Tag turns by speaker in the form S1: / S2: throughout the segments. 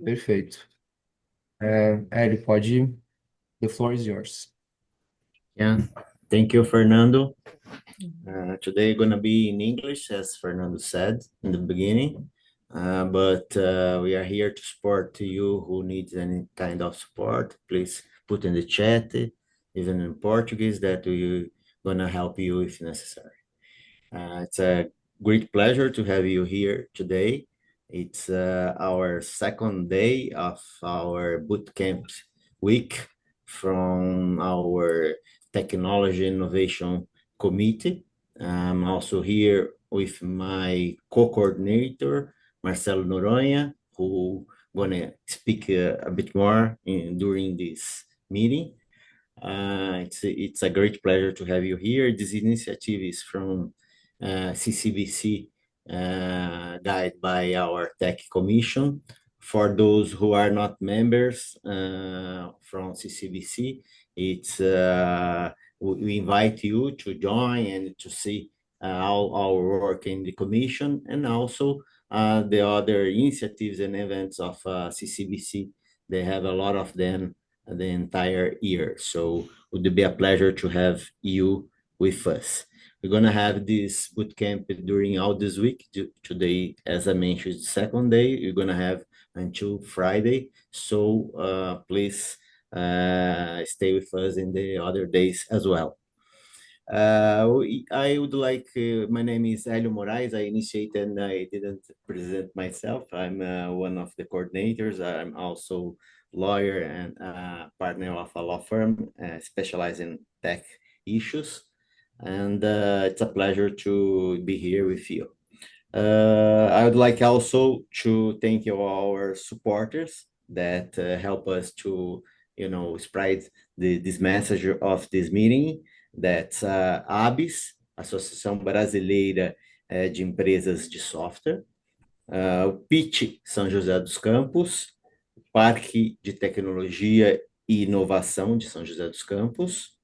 S1: Perfeito. Hélio, pode ir. The floor is yours.
S2: Yeah, thank you, Fernando. Today gonna be in English, as Fernando said in the beginning, but we are here to support you who needs any kind of support. Please put in the chat, even in Portuguese, that we gonna help you if necessary. It's a great pleasure to have you here today. It's our second day of our bootcamp week from our Technology Innovation Committee. I'm also here with my co-coordinator, Marcelo Noronha, who gonna speak a bit more during this meeting. It's a great pleasure to have you here. This initiative is from CCBC, guided by our Tech Commission. For those who are not members from CCBC, we invite you to join and to see our work in the Commission, and also the other initiatives and events of CCBC. They have a lot of them the entire year. So it would be a pleasure to have you with us. We're gonna have this bootcamp during all this week. Today, as I mentioned, second day. You're gonna have until Friday. So please stay with us in the other days as well. I would like, my name is Hélio Moraes. I initiated and I didn't present myself. I'm one of the coordinators. I'm also lawyer and partner of a law firm specialized in tech issues. And it's a pleasure to be here with you. I would like also to thank you our supporters that help us to, spread this message of this meeting. That's ABS, Associação Brasileira de Empresas de Software, o PIT São José dos Campos, Parque de Tecnologia e Inovação de São José dos Campos,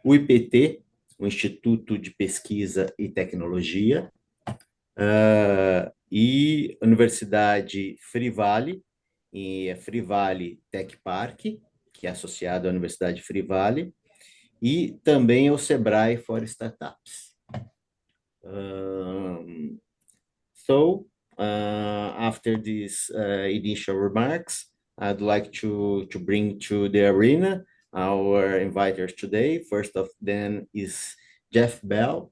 S2: o IPT, o Instituto de Pesquisa e Tecnologia, e Universidade Free Valley, e Free Valley Tech Park, que é associado à Universidade Free Valley, e também o Sebrae for Startups. After these initial remarks, I'd like to bring to the arena our inviters today. First of them is Jeff Bell,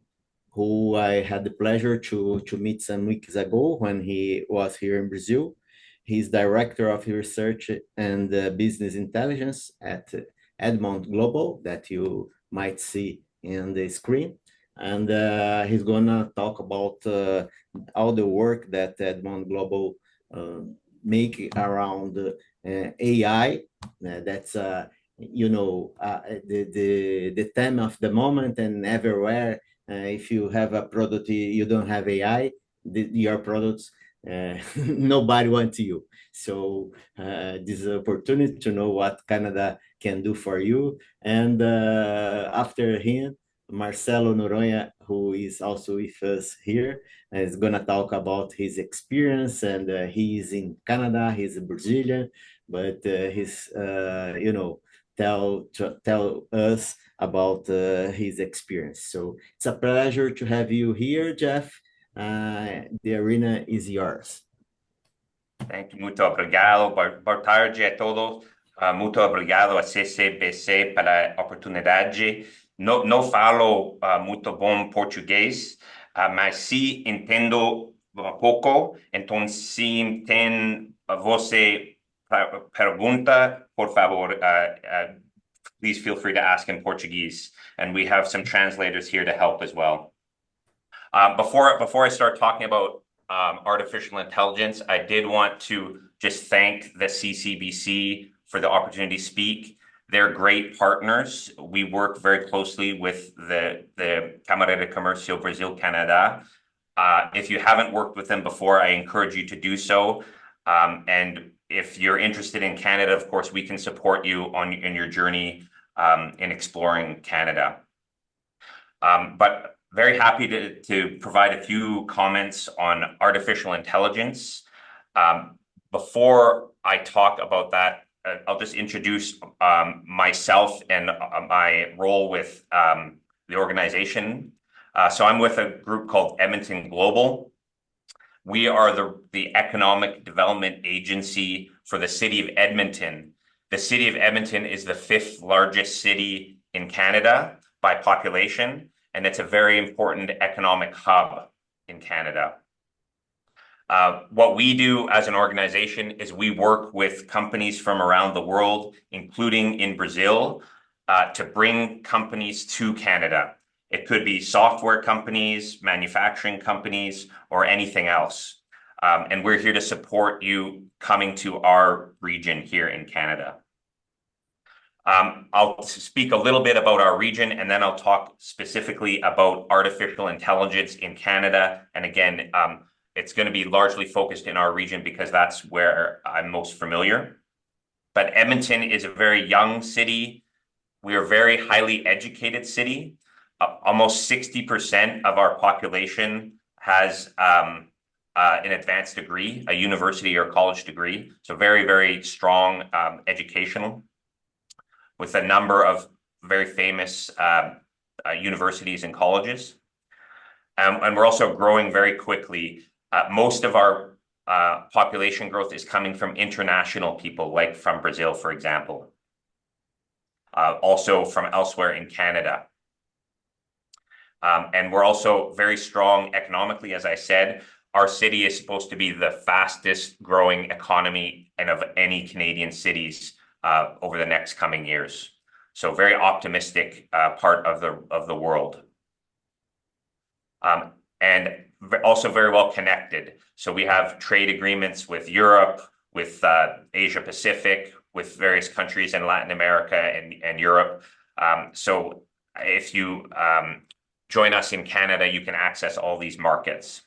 S2: who I had the pleasure to meet some weeks ago when he was here in Brazil. He's Director of Research and Business Intelligence at Edmond Global, that you might see in the screen. And he's gonna talk about all the work that Edmond Global make around AI. That's the theme of the moment, and everywhere. If you have a product, you don't have AI, your products, nobody wants you. So this is an opportunity to know what Canada can do for you. And after him, Marcelo Noronha, who is also with us here, is going to talk about his experience. And he is in Canada, he's a Brazilian, but he's, tell us about his experience. So it's a pleasure to have you here, Jeff. The arena is yours.
S3: Thank you, muito obrigado. Boa tarde a todos. Muito obrigado a CCBC pela oportunidade. Não falo muito bom português, mas sim entendo pouco. Então, se tem você pergunta, por favor, please feel free to ask in Portuguese. And we have some translators here to help as well. Before I start talking about artificial intelligence, I did want to just thank the CCBC for the opportunity to speak. They're great partners. We work very closely with the Câmara de Comércio Brasil-Canadá. If you haven't worked with them before, I encourage you to do so. And if you're interested in Canada, of course, we can support you in your journey in exploring Canada. But very happy to provide a few comments on artificial intelligence. Before I talk about that, I'll just introduce myself and my role with the organization. So I'm with a group called Edmonton Global. We are the economic development agency for the city of Edmonton. The city of Edmonton is the 5th largest city in Canada by population, and it's a very important economic hub in Canada. What we do as an organization is we work with companies from around the world, including in Brazil, to bring companies to Canada. It could be software companies, manufacturing companies, or anything else. And we're here to support you coming to our region here in Canada. I'll speak a little bit about our region, and then I'll talk specifically about artificial intelligence in Canada. And again, it's going to be largely focused in our region because that's where I'm most familiar. But Edmonton is a very young city. We are a very highly educated city. Almost 60% of our population has an advanced degree, a university or college degree. So very, very strong educational, with a number of very famous universities and colleges. And we're also growing very quickly. Most of our population growth is coming from international people, like from Brazil, for example. Also from elsewhere in Canada. And we're also very strong economically, as I said. Our city is supposed to be the fastest growing economy and of any Canadian cities over the next coming years. So very optimistic part of the world. And also very well connected. So we have trade agreements with Europe, with Asia Pacific, with various countries in Latin America and Europe. So if you join us in Canada, you can access all these markets.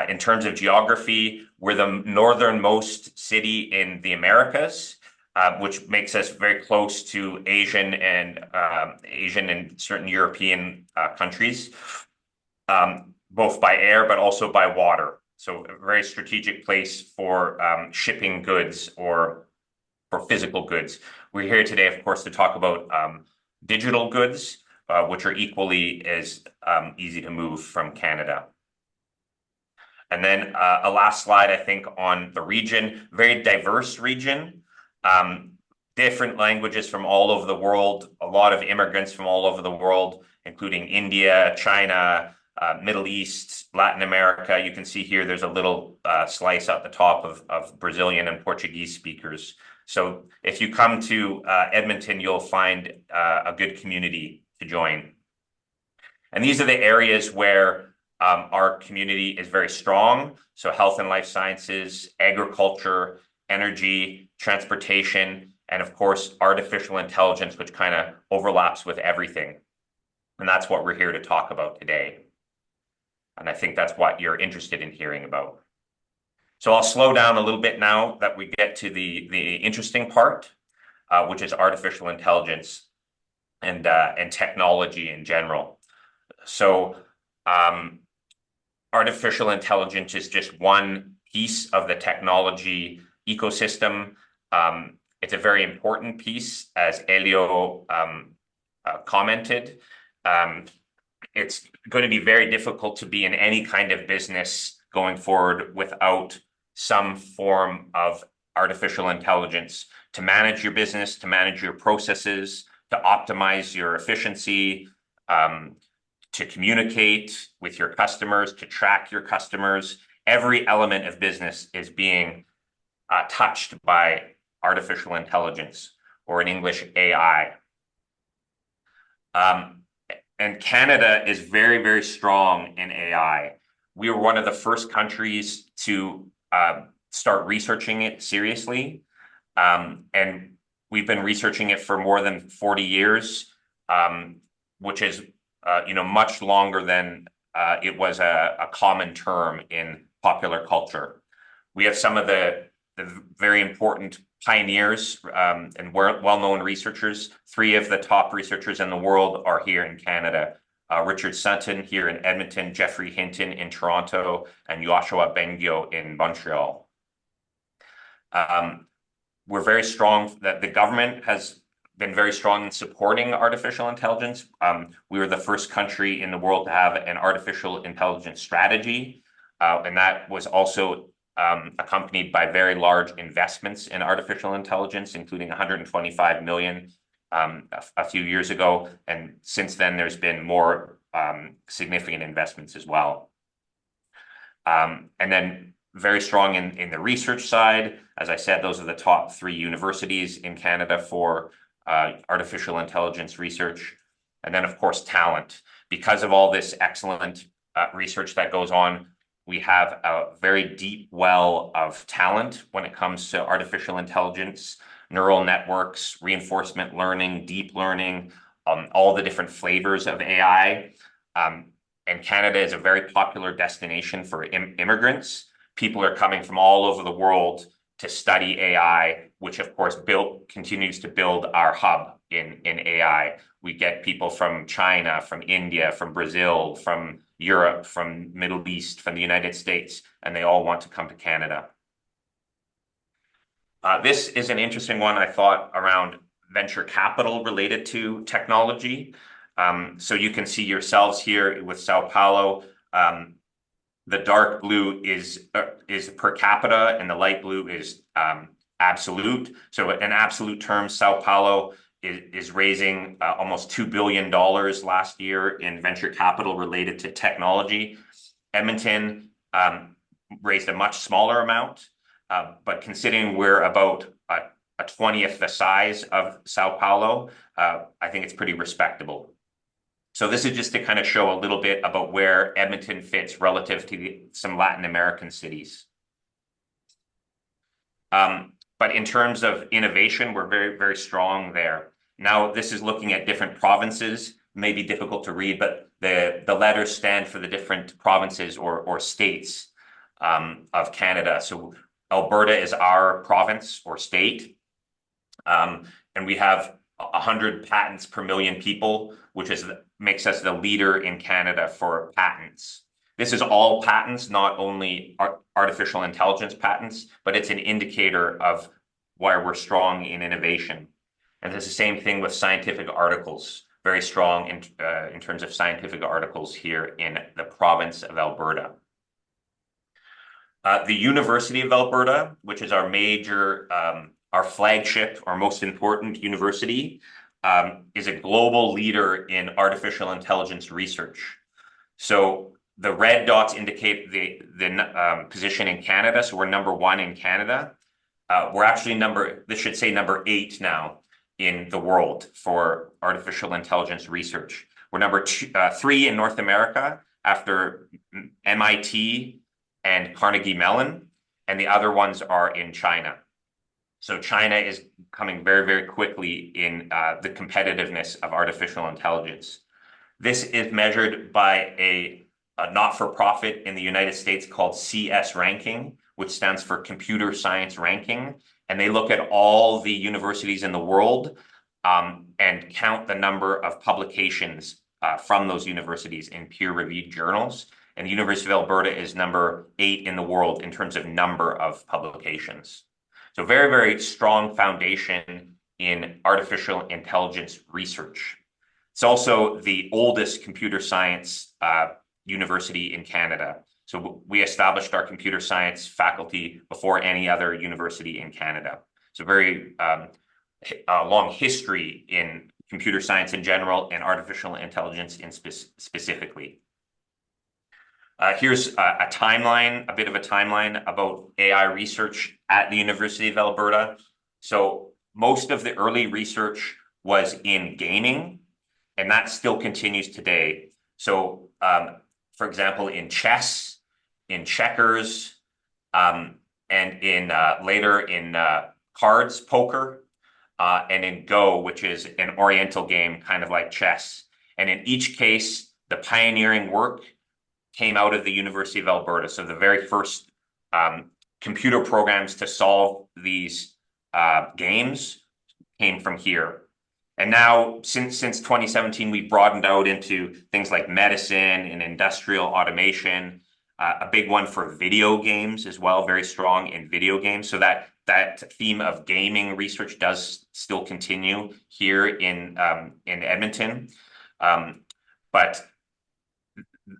S3: In terms of geography, we're the northernmost city in the Americas, which makes us very close to Asian and certain European countries, both by air but also by water. So a very strategic place for shipping goods or for physical goods. We're here today, of course, to talk about digital goods, which are equally as easy to move from Canada. And then a last slide, I think, on the region. Very diverse region. Different languages from all over the world. A lot of immigrants from all over the world, including India, China, Middle East, Latin America. You can see here there's a little slice at the top of Brazilian and Portuguese speakers. So if you come to Edmonton, you'll find a good community to join. And these are the areas where our community is very strong. So health and life sciences, agriculture, energy, transportation, and of course, artificial intelligence, which kind of overlaps with everything. And that's what we're here to talk about today. And I think that's what you're interested in hearing about. So I'll slow down a little bit now that we get to the interesting part, which is artificial intelligence and technology in general. So artificial intelligence is just one piece of the technology ecosystem. It's a very important piece, as Elio commented. It's going to be very difficult to be in any kind of business going forward without some form of artificial intelligence to manage your business, to manage your processes, to optimize your efficiency, to communicate with your customers, to track your customers. Every element of business is being touched by artificial intelligence, or in English, AI. And Canada is very, very strong in AI. We were one of the first countries to start researching it seriously. And we've been researching it for more than 40 years, which is much longer than it was a common term in popular culture. We have some of the very important pioneers and well-known researchers. 3 of the top researchers in the world are here in Canada. Richard Sutton here in Edmonton, Jeffrey Hinton in Toronto, and Yoshua Bengio in Montreal. We're very strong, that the government has been very strong in supporting artificial intelligence. We were the first country in the world to have an artificial intelligence strategy, and that was also accompanied by very large investments in artificial intelligence, including 125 million a few years ago. And since then, there's been more significant investments as well. And then very strong in the research side. As I said, those are the top 3 universities in Canada for artificial intelligence research. And then, of course, talent. Because of all this excellent research that goes on, we have a very deep well of talent when it comes to artificial intelligence, neural networks, reinforcement learning, deep learning, all the different flavors of AI. And Canada is a very popular destination for immigrants. People are coming from all over the world to study AI, which of course continues to build our hub in AI. We get people from China, from India, from Brazil, from Europe, from Middle East, from the United States, and they all want to come to Canada. This is an interesting one, I thought, around venture capital related to technology. So you can see yourselves here with Sao Paulo. The dark blue is per capita, and the light blue is absolute. So in absolute terms, Sao Paulo is raising almost $2 billion last year in venture capital related to technology. Edmonton raised a much smaller amount, but considering we're about a 20th the size of Sao Paulo, I think it's pretty respectable. So this is just to kind of show a little bit about where Edmonton fits relative to some Latin American cities. But in terms of innovation, we're very, very strong there. Now, this is looking at different provinces, may be difficult to read, but the letters stand for the different provinces or states of Canada. So Alberta is our province or state, and we have 100 patents per million people, which makes us the leader in Canada for patents. This is all patents, not only artificial intelligence patents, but it's an indicator of why we're strong in innovation. And it's the same thing with scientific articles, very strong in terms of scientific articles here in the province of Alberta. The University of Alberta, which is our major, our flagship, our most important university, is a global leader in artificial intelligence research. So the red dots indicate the position in Canada. So we're number 1 in Canada. We're actually this should say number 8 now in the world for artificial intelligence research. We're number 3 in North America after MIT and Carnegie Mellon, and the other ones are in China. So China is coming very, very quickly in the competitiveness of artificial intelligence. This is measured by a not-for-profit in the United States called CS Ranking, which stands for Computer Science Ranking. And they look at all the universities in the world and count the number of publications from those universities in peer-reviewed journals. And the University of Alberta is number 8 in the world in terms of number of publications. So very, very strong foundation in artificial intelligence research. It's also the oldest computer science university in Canada. So we established our computer science faculty before any other university in Canada. So very long history in computer science in general and artificial intelligence in specifically. Here's a timeline, a bit of a timeline about AI research at the University of Alberta. So most of the early research was in gaming, and that still continues today. So, for example, in chess, in checkers, and in later in cards, poker, and in Go, which is an Oriental game, kind of like chess. And in each case, the pioneering work came out of the University of Alberta. So the very first computer programs to solve these games came from here. And now, since 2017, we've broadened out into things like medicine and industrial automation. A big one for video games as well, very strong in video games. So that theme of gaming research does still continue here in Edmonton. But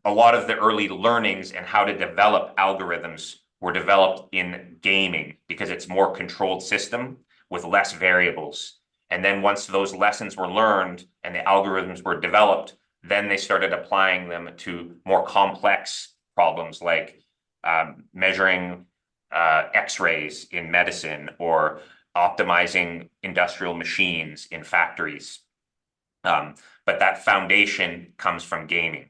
S3: a lot of the early learnings and how to develop algorithms were developed in gaming because it's more controlled system with less variables. And then once those lessons were learned and the algorithms were developed, then they started applying them to more complex problems like measuring X-rays in medicine or optimizing industrial machines in factories. But that foundation comes from gaming.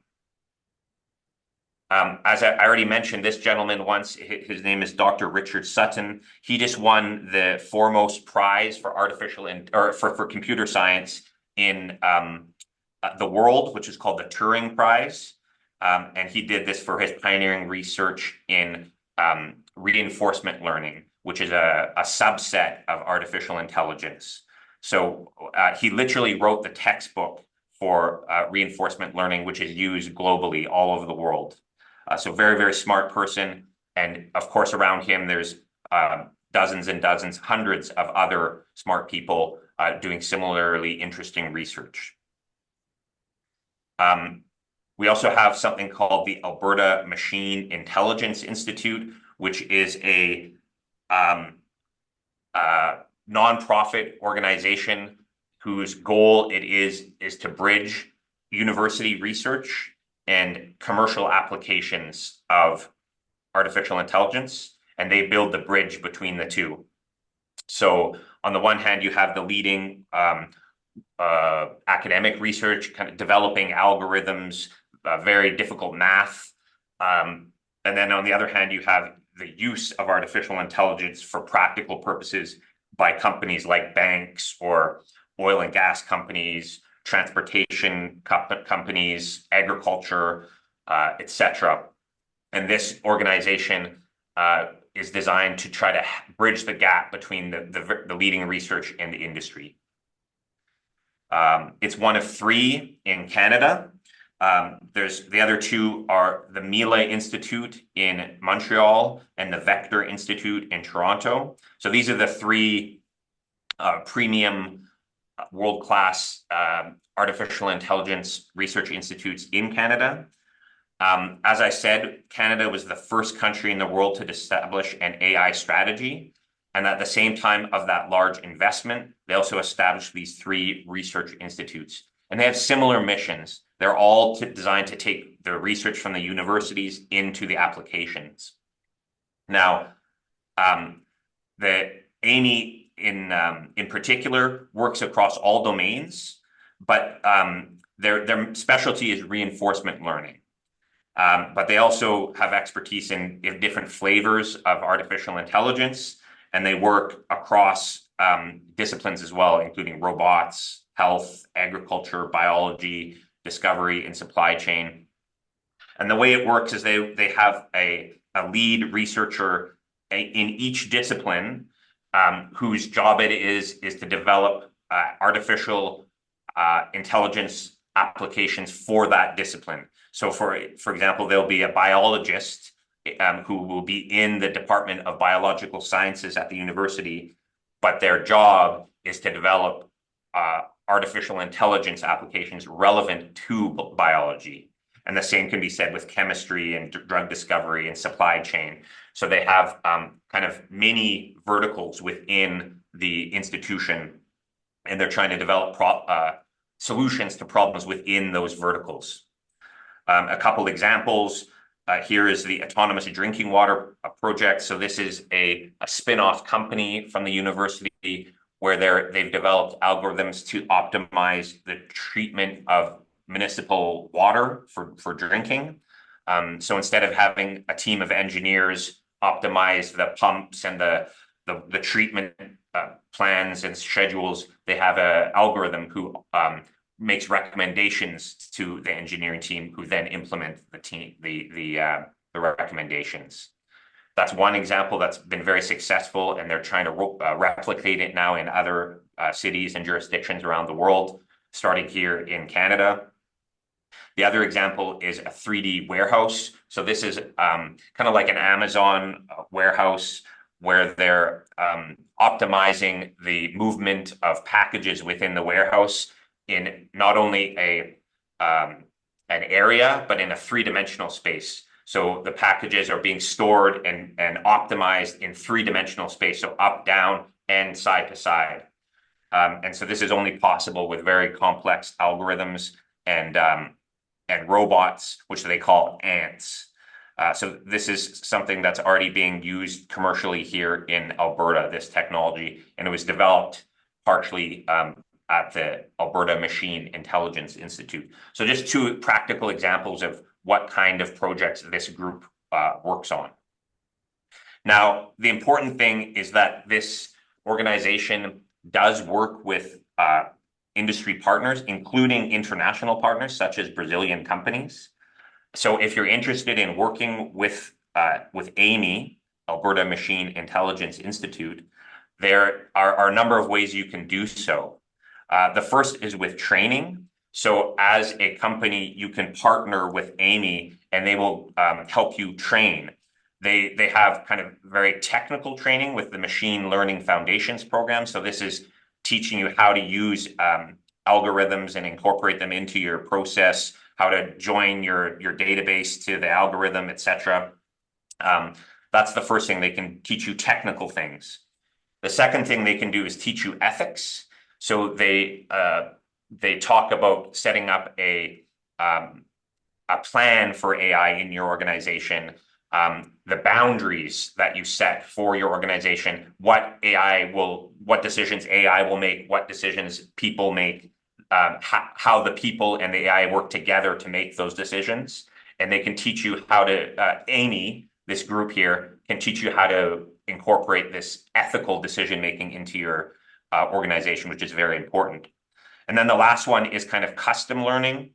S3: As I already mentioned, this gentleman once, his name is Dr. Richard Sutton. He just won the foremost prize for for computer science in the world, which is called the Turing Prize. And he did this for his pioneering research in reinforcement learning, which is a subset of artificial intelligence. So he literally wrote the textbook for reinforcement learning, which is used globally all over the world. So very, very smart person. And of course, around him, there's dozens and dozens, hundreds of other smart people doing similarly interesting research. We also have something called the Alberta Machine Intelligence Institute, which is a nonprofit organization whose goal it is to bridge university research and commercial applications of artificial intelligence, and they build the bridge between the two. So on the one hand, you have the leading academic research, kind of developing algorithms, very difficult math. And then on the other hand, you have the use of artificial intelligence for practical purposes by companies like banks or oil and gas companies, transportation companies, agriculture, etc. And this organization is designed to try to bridge the gap between the leading research and the industry. It's one of three in Canada. There's the other two are the Mila Institute in Montreal and the Vector Institute in Toronto. So these are the three premium world-class artificial intelligence research institutes in Canada. As I said, Canada was the first country in the world to establish an AI strategy. And at the same time of that large investment, they also established these three research institutes. And they have similar missions. They're all designed to take the research from the universities into the applications. Now, the AMI in particular works across all domains, but their specialty is reinforcement learning. But they also have expertise in different flavors of artificial intelligence, and they work across disciplines as well, including robots, health, agriculture, biology, discovery, and supply chain. And the way it works is they have a lead researcher in each discipline whose job it is to develop artificial intelligence applications for that discipline. So for example, there'll be a biologist who will be in the Department of Biological Sciences at the university, but their job is to develop artificial intelligence applications relevant to biology. And the same can be said with chemistry and drug discovery and supply chain. So they have kind of many verticals within the institution, and they're trying to develop solutions to problems within those verticals. A couple examples. Here is the Autonomous Drinking Water Project. So this is a spin-off company from the university where they've developed algorithms to optimize the treatment of municipal water for drinking. So instead of having a team of engineers optimize the pumps and the treatment plans and schedules, they have an algorithm who makes recommendations to the engineering team, who then implement the recommendations. That's one example that's been very successful, and they're trying to replicate it now in other cities and jurisdictions around the world, starting here in Canada. The other example is a 3D warehouse. So this is kind of like an Amazon warehouse where they're optimizing the movement of packages within the warehouse in not only an area, but in a three-dimensional space. So the packages are being stored and optimized in three-dimensional space, so up, down, and side to side. And so this is only possible with very complex algorithms and robots, which they call ants. So this is something that's already being used commercially here in Alberta, this technology, and it was developed partially at the Alberta Machine Intelligence Institute. So just two practical examples of what kind of projects this group works on. Now, the important thing is that this organization does work with industry partners, including international partners such as Brazilian companies. So if you're interested in working with AMI, Alberta Machine Intelligence Institute, there are a number of ways you can do so. The first is with training. So as a company, you can partner with AMI and they will help you train. They have kind of very technical training with the Machine Learning Foundations program. So this is teaching you how to use algorithms and incorporate them into your process, how to join your database to the algorithm, etc. That's the first thing. They can teach you technical things. The second thing they can do is teach you ethics. So they talk about setting up a plan for AI in your organization, the boundaries that you set for your organization, what decisions AI will make, what decisions people make, how the people and the AI work together to make those decisions. And they can teach you how to, AMI, this group here, can teach you how to incorporate this ethical decision-making into your organization, which is very important. And then the last one is kind of custom learning.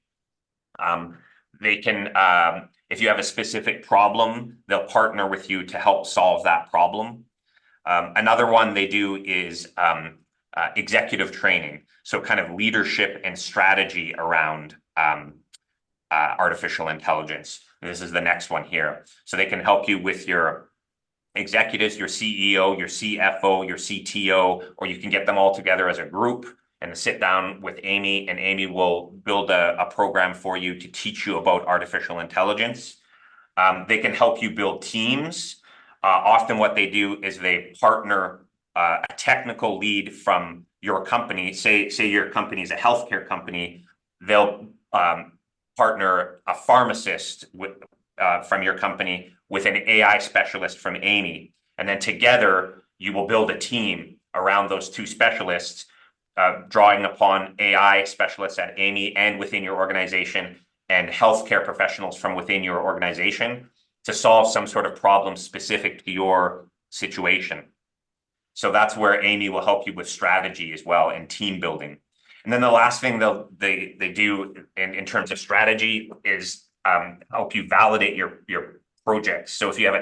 S3: They can, if you have a specific problem, they'll partner with you to help solve that problem. Another one they do is executive training. So kind of leadership and strategy around artificial intelligence. This is the next one here. So they can help you with your executives, your CEO, your CFO, your CTO, or you can get them all together as a group and sit down with AMI, and AMI will build a program for you to teach you about artificial intelligence. They can help you build teams. Often what they do is they partner a technical lead from your company. Say your company is a healthcare company, they'll partner a pharmacist from your company with an AI specialist from AMI. And then together, you will build a team around those two specialists, drawing upon AI specialists at AMI and within your organization and healthcare professionals from within your organization to solve some sort of problem specific to your situation. So that's where AMI will help you with strategy as well and team building. And then the last thing they do in terms of strategy is help you validate your projects. So if you have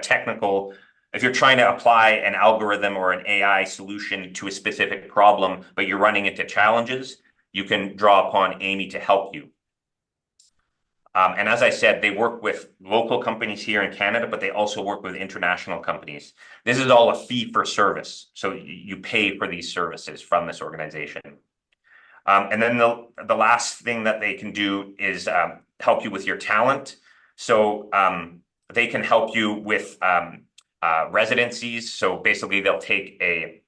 S3: if you're trying to apply an algorithm or an AI solution to a specific problem, but you're running into challenges, you can draw upon AMI to help you. And as I said, they work with local companies here in Canada, but they also work with international companies. This is all a fee for service. So you pay for these services from this organization. And then the last thing that they can do is help you with your talent. So they can help you with residencies. So basically they'll take a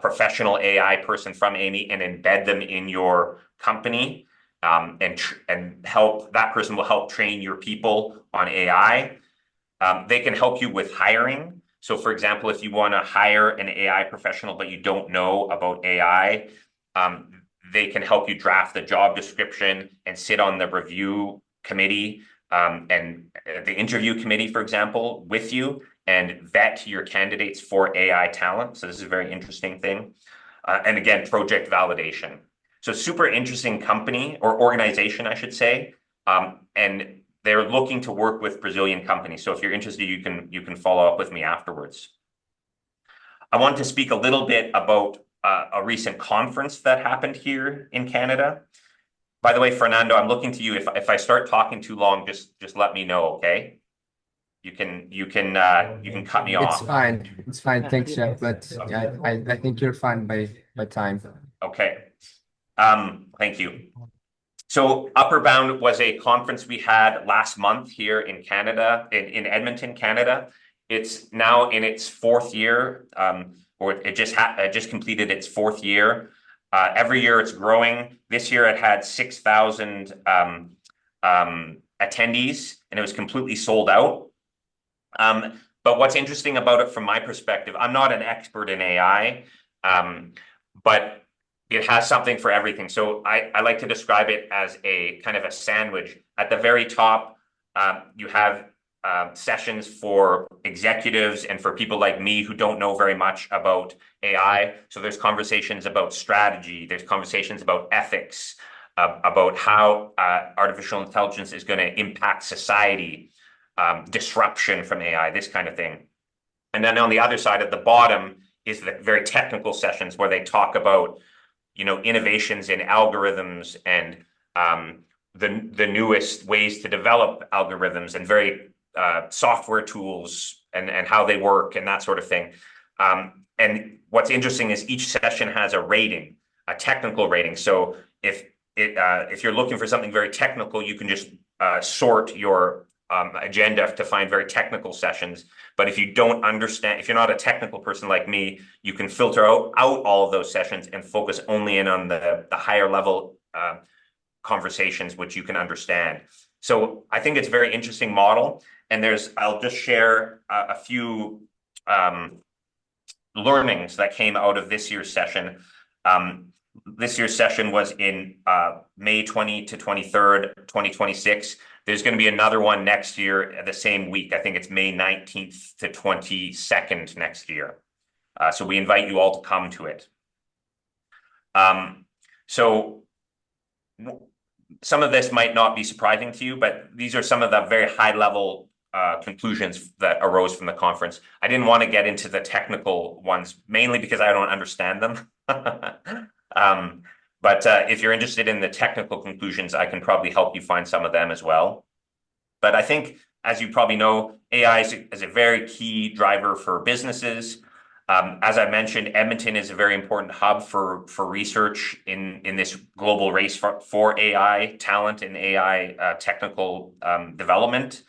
S3: professional AI person from AMI and embed them in your company. And help that person will help train your people on AI. They can help you with hiring. So for example, if you want to hire an AI professional, but you don't know about AI, they can help you draft the job description and sit on the review committee and the interview committee, for example, with you and vet your candidates for AI talent. So this is a very interesting thing. And again, project validation. So super interesting company or organization, I should say. And they're looking to work with Brazilian companies. So if you're interested, you can follow up with me afterwards. I want to speak a little bit about a recent conference that happened here in Canada. By the way, Fernando, I'm looking to you. If I start talking too long, just let me know, okay? You can cut me off.
S1: It's fine. Thanks, Jeff. But yeah, I think you're fine by time.
S3: Okay. Thank you. So Upper Bound was a conference we had last month here in Canada, in Edmonton, Canada. It's now in its fourth year, or it just completed its fourth year. Every year it's growing. This year it had 6,000 attendees, and it was completely sold out. But what's interesting about it from my perspective, I'm not an expert in AI, but it has something for everything. So I like to describe it as a kind of a sandwich. At the very top, you have sessions for executives and for people like me who don't know very much about AI. So there's conversations about strategy, there's conversations about ethics, about how artificial intelligence is going to impact society, disruption from AI, this kind of thing. And then on the other side at the bottom is the very technical sessions where they talk about, you know, innovations in algorithms and the newest ways to develop algorithms and very software tools and how they work and that sort of thing. And what's interesting is each session has a rating, a technical rating. So if you're looking for something very technical, you can just sort your agenda to find very technical sessions. But if you don't understand, if you're not a technical person like me, you can filter out all of those sessions and focus only in on the higher level conversations, which you can understand. So I think it's a very interesting model. And I'll just share a few learnings that came out of this year's session. This year's session was in May 20 to 23rd, 2026. There's going to be another one next year the same week. I think it's May 19th to 22nd next year. So we invite you all to come to it. So some of this might not be surprising to you, but these are some of the very high level conclusions that arose from the conference. I didn't want to get into the technical ones, mainly because I don't understand them. But if you're interested in the technical conclusions, I can probably help you find some of them as well. But I think, as you probably know, AI is a very key driver for businesses. As I mentioned, Edmonton is a very important hub for research in this global race for AI talent and AI technical development.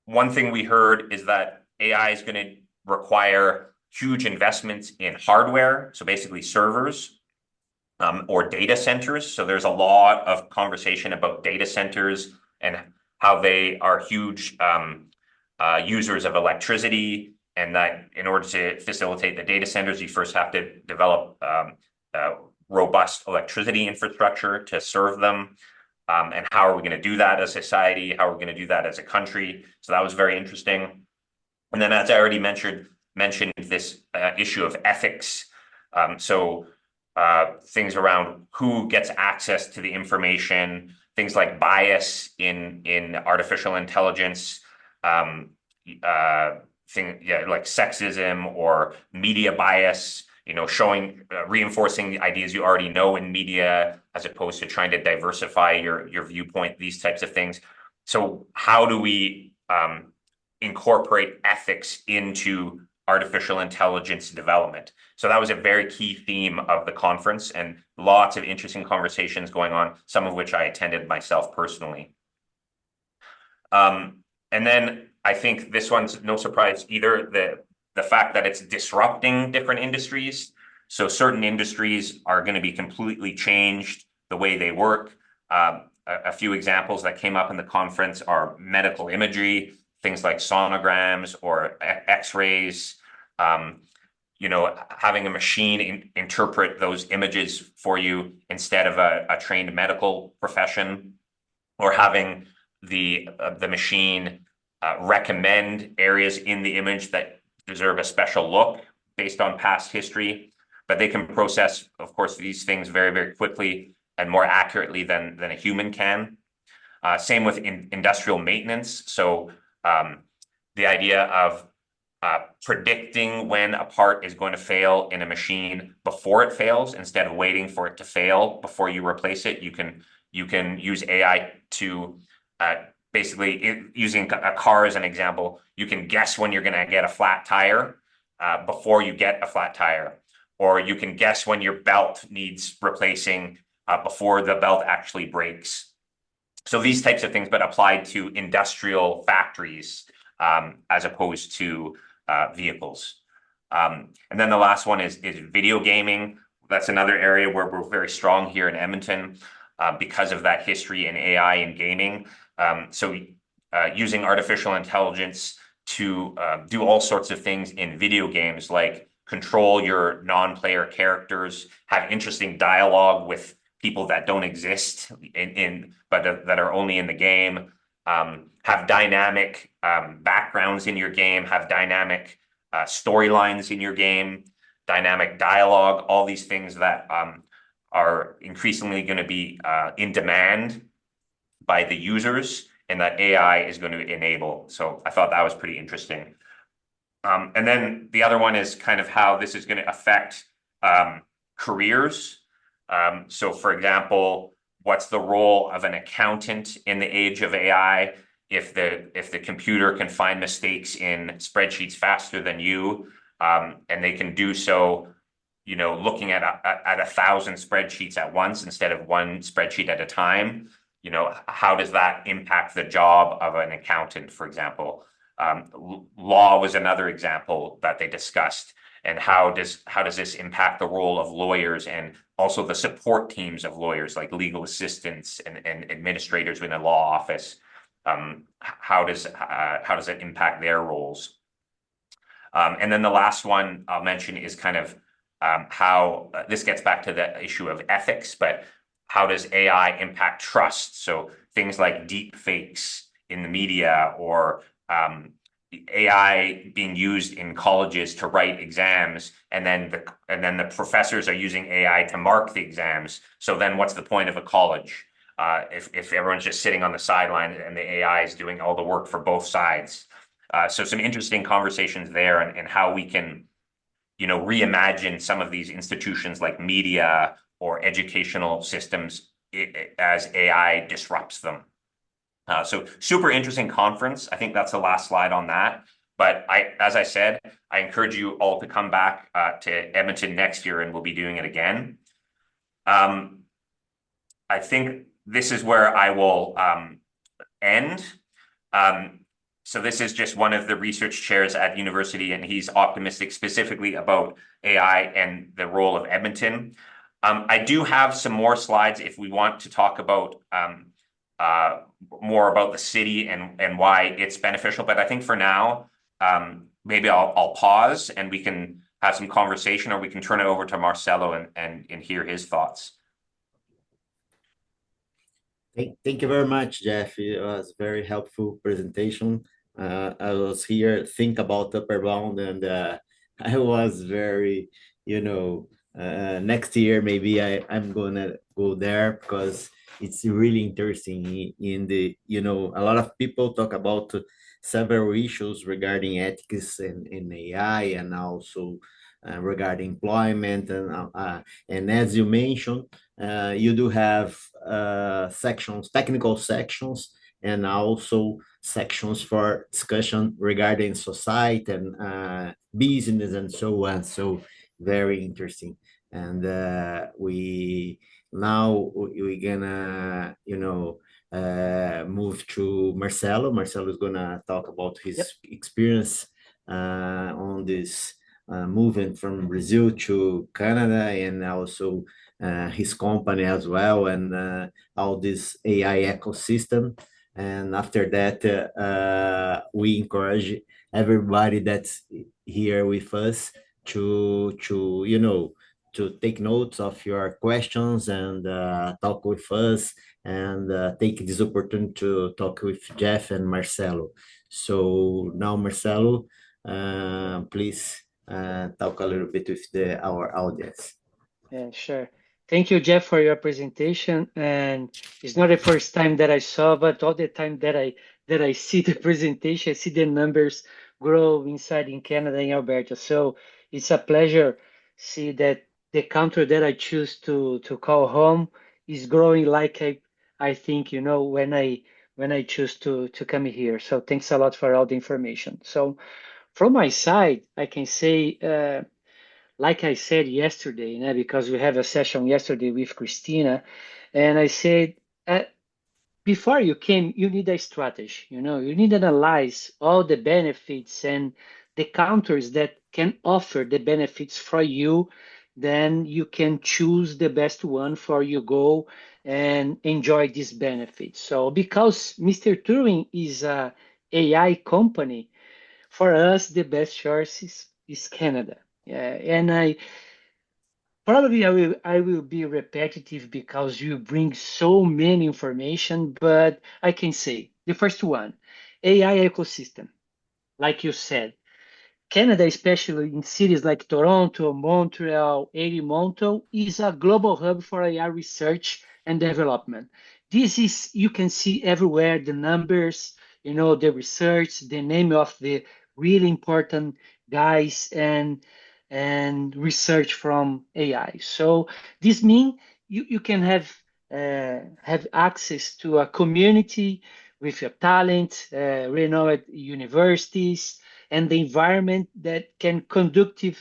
S3: One thing we heard is that AI is going to require huge investments in hardware, so basically servers or data centers. So there's a lot of conversation about data centers and how they are huge users of electricity, and that in order to facilitate the data centers, you first have to develop robust electricity infrastructure to serve them. And how are we going to do that as a society? How are we going to do that as a country? So that was very interesting. And then, as I already mentioned this issue of ethics. So things around who gets access to the information, things like bias in artificial intelligence, like sexism or media bias, you know, reinforcing the ideas you already know in media as opposed to trying to diversify your viewpoint, these types of things. So how do we incorporate ethics into artificial intelligence development? So that was a very key theme of the conference, and lots of interesting conversations going on, some of which I attended myself personally. And then I think this one's no surprise either, the fact that it's disrupting different industries. So certain industries are going to be completely changed the way they work. A few examples that came up in the conference are medical imagery, things like sonograms or x-rays, you know, having a machine interpret those images for you instead of a trained medical profession, or having the machine recommend areas in the image that deserve a special look based on past history. But they can process, of course, these things very, very quickly and more accurately than a human can. Same with industrial maintenance. So the idea of predicting when a part is going to fail in a machine before it fails, instead of waiting for it to fail before you replace it. You can use AI to basically, using a car as an example, you can guess when you're going to get a flat tire before you get a flat tire, or you can guess when your belt needs replacing before the belt actually breaks. So these types of things, but applied to industrial factories as opposed to vehicles. And then the last one is video gaming. That's another area where we're very strong here in Edmonton because of that history in AI and gaming. So using artificial intelligence to do all sorts of things in video games, like control your non-player characters, have interesting dialogue with people that don't exist but that are only in the game, have dynamic backgrounds in your game, have dynamic storylines in your game, dynamic dialogue, all these things that are increasingly going to be in demand by the users, and that AI is going to enable. So I thought that was pretty interesting. And then the other one is kind of how this is going to affect careers. So for example, what's the role of an accountant in the age of AI? If the computer can find mistakes in spreadsheets faster than you, and they can do so, looking at 1,000 spreadsheets at once instead of one spreadsheet at a time, how does that impact the job of an accountant, for example? Law was another example that they discussed. And how does this impact the role of lawyers and also the support teams of lawyers, like legal assistants and administrators in a law office? How does it impact their roles? And then the last one I'll mention is kind of how this gets back to the issue of ethics, but how does AI impact trust? So things like deep fakes in the media, or AI being used in colleges to write exams, and then the professors are using AI to mark the exams. So then what's the point of a college if everyone's just sitting on the sideline and the AI is doing all the work for both sides? So some interesting conversations there, and how we can reimagine some of these institutions like media or educational systems as AI disrupts them. So super interesting conference. I think that's the last slide on that. But as I said, I encourage you all to come back to Edmonton next year, and we'll be doing it again. I think this is where I will end. So this is just one of the research chairs at the university, and he's optimistic specifically about AI and the role of Edmonton. I do have some more slides if we want to talk about more about the city and why it's beneficial. But I think for now, maybe I'll pause and we can have some conversation, or we can turn it over to Marcelo and hear his thoughts.
S2: Thank you very much, Jeff. It was a very helpful presentation. I was here think about upper bound, and I was very, next year maybe I'm gonna go there, because it's really interesting. In the a lot of people talk about several issues regarding ethics and AI, and also regarding employment, and as you mentioned, you do have sections, technical sections, and also sections for discussion regarding society and business and so on. So very interesting. And we're gonna move to Marcelo. Marcelo is gonna talk about his experience on this moving from Brazil to Canada, and also his company as well, and all this AI ecosystem. And after that, we encourage everybody that's here with us to take notes of your questions and talk with us, and take this opportunity to talk with Jeff and Marcelo. So now, Marcelo, please talk a little bit with our audience.
S4: Yeah, sure. Thank you, Jeff, for your presentation. And it's not the first time that I saw, but all the time that I see the presentation, I see the numbers grow inside in Canada in Alberta. So it's a pleasure see that the country that I choose to call home is growing like I think, you know, when I choose to come here. So thanks a lot for all the information. So from my side, I can say, like I said yesterday, you know, because we have a session yesterday with Christina, and I said, uh, before you came, you need a strategy. You know, you need to analyze all the benefits and the countries that can offer the benefits for you. Then you can choose the best one for you go and enjoy these benefits. So because Mr. Turing is a AI company, for us the best choice is Canada. Yeah, and probably I will be repetitive because you bring so many information, but I can say the first one, AI ecosystem, like you said. Canada, especially in cities like Toronto, Montreal, Edmonton, is a global hub for AI research and development. This is, you can see everywhere the numbers, you know, the research, the name of the really important guys and research from AI. So this means you can have access to a community with your talent, renowned universities, and the environment that can conductive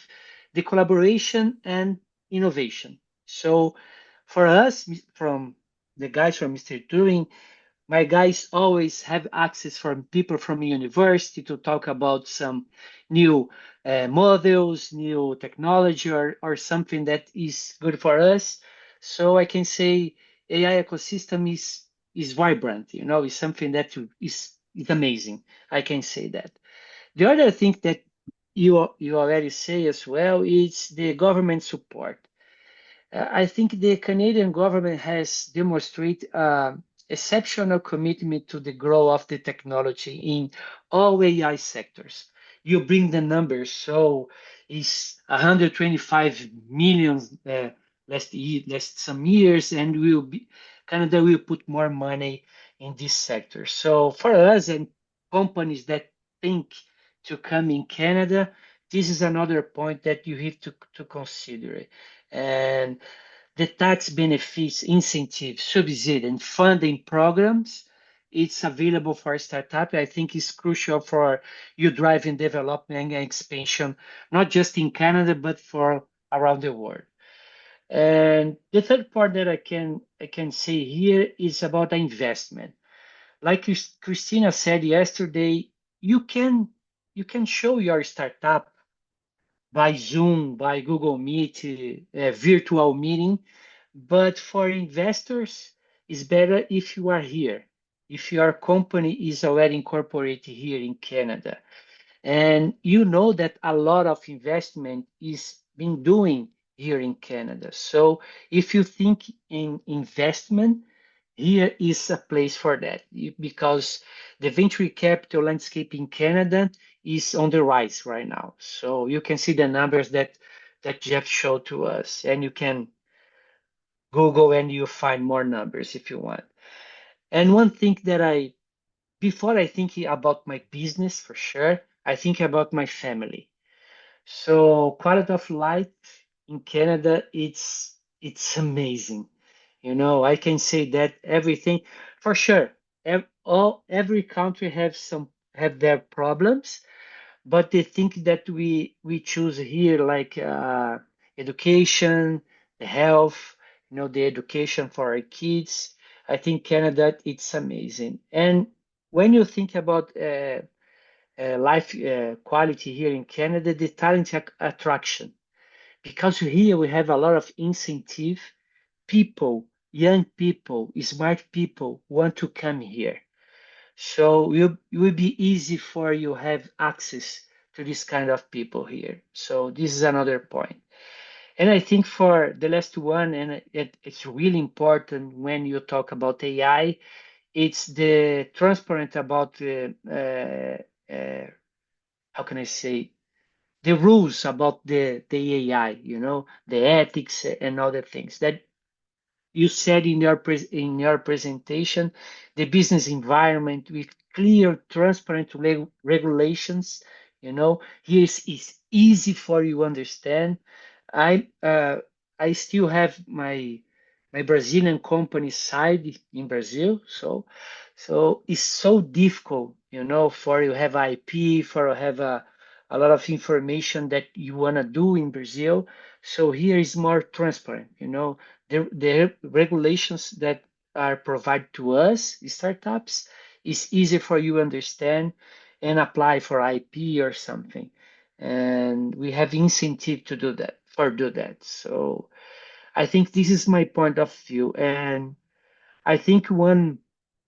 S4: the collaboration and innovation. So for us, from the guys from Mr. Turing, my guys always have access from people from university to talk about some new models, new technology, or something that is good for us. So I can say AI ecosystem is vibrant. You know, is something that is amazing. I can say that. The other thing that you already say as well is the government support. I think the Canadian government has demonstrated exceptional commitment to the growth of the technology in all AI sectors. You bring the numbers, so it's 125 million last some years, and Canada will put more money in this sector. So for us and companies that think to come in Canada, this is another point that you have to consider. And the tax benefits, incentives, subsidy, and funding programs, it's available for a startup. I think is crucial for you driving development and expansion, not just in Canada, but for around the world. And the third part that I can say here is about the investment. Like Christina said yesterday, you can show your startup by Zoom, by Google Meet, virtual meeting. But for investors, it's better if you are here, if your company is already incorporated here in Canada. And you know that a lot of investment is being doing here in Canada. So if you think in investment, here is a place for that because the venture capital landscape in Canada is on the rise right now. So you can see the numbers that Jeff showed to us, and you can Google and you find more numbers if you want. And one thing that before I think about my business for sure, I think about my family. So quality of life in Canada, it's amazing. You know, I can say that everything for sure. Every country have their problems, but the thing that we choose here, like education, the health, you know, the education for our kids, I think Canada it's amazing. And when you think about life quality here in Canada, the talent attraction, because here we have a lot of incentive. People, young people, smart people want to come here. So it will be easy for you have access to this kind of people here. So this is another point. And I think for the last one, and it's really important when you talk about AI, it's the transparent about how can I say the rules about the AI, you know, the ethics and other things that you said in your presentation, the business environment with clear, transparent regulations Here is easy for you understand. I still have my Brazilian company side in Brazil, so it's so difficult, for you have IP, for you have a lot of information that you want to do in Brazil. So here is more transparent, the regulations that are provided to us, startups, is easy for you understand and apply for IP or something. And we have incentive to do that. So I think this is my point of view. And I think one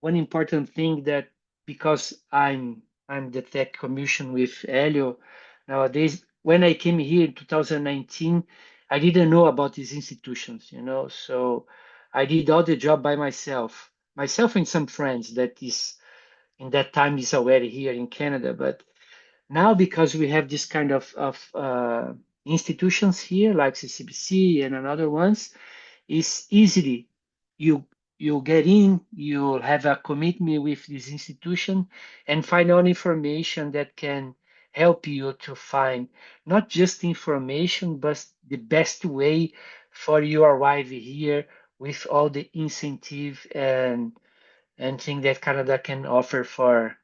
S4: important thing that, because I'm the tech commission with Helio nowadays, when I came here in 2019, I didn't know about these institutions, so I did all the job by myself and some friends that is in that time is already here in Canada. But now, because we have this kind of institutions here, like CCBC and another ones, it's easily you you get in, you have a commitment with this institution and find out information that can help you to find not just information, but the best way for you arrive here with all the incentive and thing that Canada can offer for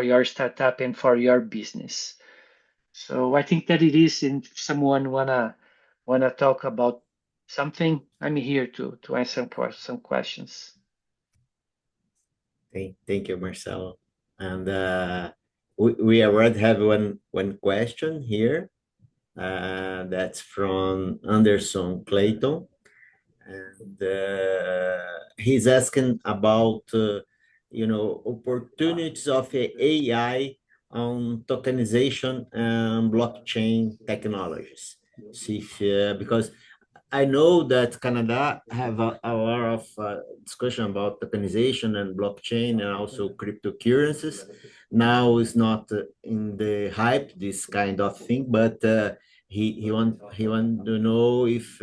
S4: your startup and for your business. So I think that it is. And if someone wanna talk about something, I'm here to answer some questions.
S2: Thank you, Marcelo. And we already have one question here. That's from Anderson Clayton. And he's asking about opportunities of AI on tokenization and blockchain technologies. See if, because I know that Canada have a lot of discussion about tokenization and blockchain and also cryptocurrencies. Now it's not in the hype, this kind of thing, but he want to know if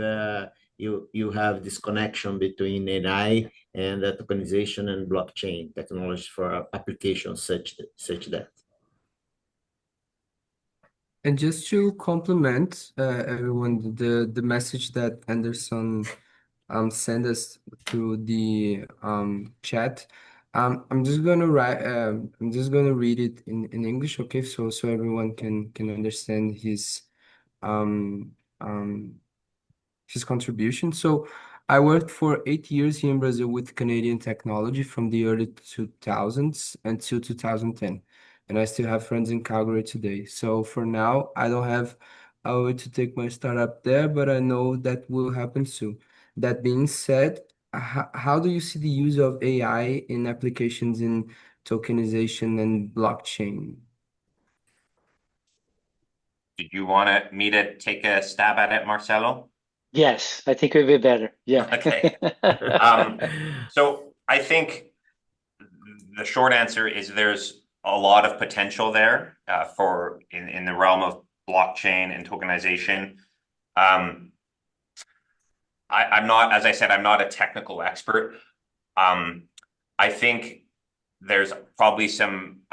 S2: you have this connection between AI and tokenization and blockchain technology for applications such that.
S1: And just to complement everyone, the message that Anderson sent us through the chat, I'm just gonna read it in English, okay? So everyone can understand um his contribution. So I worked for 8 years here in Brazil with Canadian technology from the early 2000s until 2010. And I still have friends in Calgary today. So for now, I don't have a way to take my startup there, but I know that will happen soon. That being said, how do you see the use of AI in applications in tokenization and blockchain?
S3: Did you want me to take a stab at it, Marcelo?
S4: Yes, I think it would be better. Yeah.
S3: Okay. So I think the short answer is there's a lot of potential there for in the realm of blockchain and tokenization. I'm not, as I said, I'm not a technical expert. I think there's probably some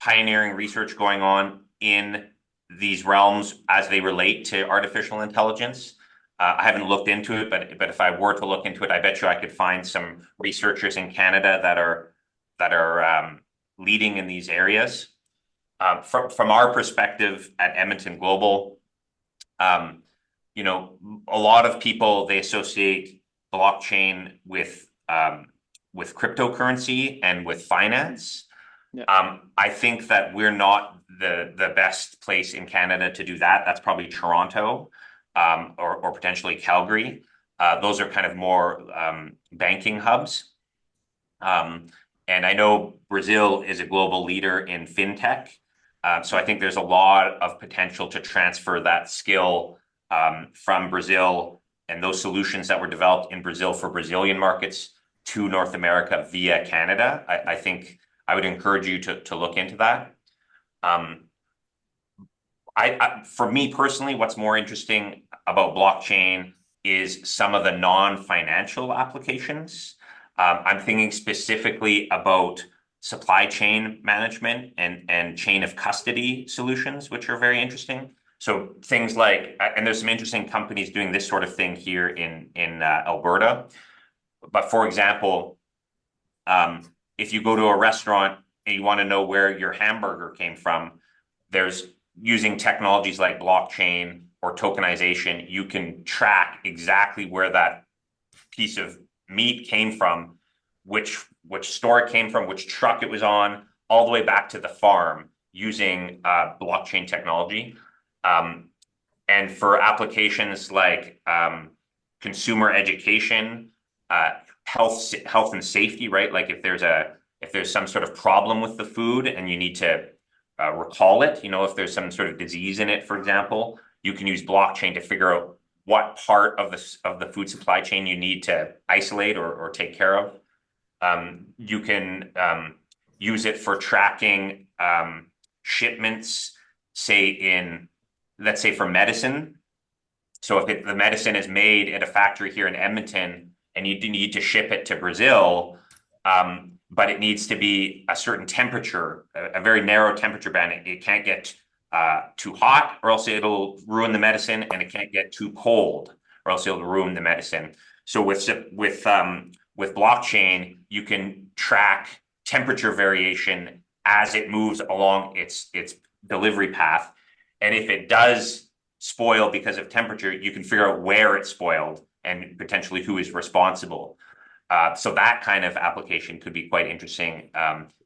S3: pioneering research going on in these realms as they relate to artificial intelligence. I haven't looked into it, but if I were to look into it, I bet you I could find some researchers in Canada that are leading in these areas. From our perspective at Edmonton Global, a lot of people, they associate blockchain with cryptocurrency and with finance. Yeah. I think that we're not the best place in Canada to do that. That's probably Toronto or potentially Calgary. Those are kind of more banking hubs. And I know Brazil is a global leader in fintech. So I think there's a lot of potential to transfer that skill from Brazil and those solutions that were developed in Brazil for Brazilian markets to North America via Canada. I think I would encourage you to look into that. For me personally, what's more interesting about blockchain is some of the non-financial applications. I'm thinking specifically about supply chain management and chain of custody solutions, which are very interesting. So things like, and there's some interesting companies doing this sort of thing here in Alberta. But for example, if you go to a restaurant and you want to know where your hamburger came from, there's using technologies like blockchain or tokenization, you can track exactly where that piece of meat came from, which store it came from, which truck it was on, all the way back to the farm using blockchain technology. And for applications like consumer education, health and safety, right? Like if there's some sort of problem with the food and you need to recall it, if there's some sort of disease in it, for example, you can use blockchain to figure out what part of the food supply chain you need to isolate or take care of. You can use it for tracking shipments, let's say for medicine. So if the medicine is made at a factory here in Edmonton and you need to ship it to Brazil, but it needs to be a certain temperature, a very narrow temperature band. It can't get too hot or else it'll ruin the medicine, and it can't get too cold or else it'll ruin the medicine. So with blockchain, you can track temperature variation as it moves along its delivery path. And if it does spoil because of temperature, you can figure out where it spoiled and potentially who is responsible. So that kind of application could be quite interesting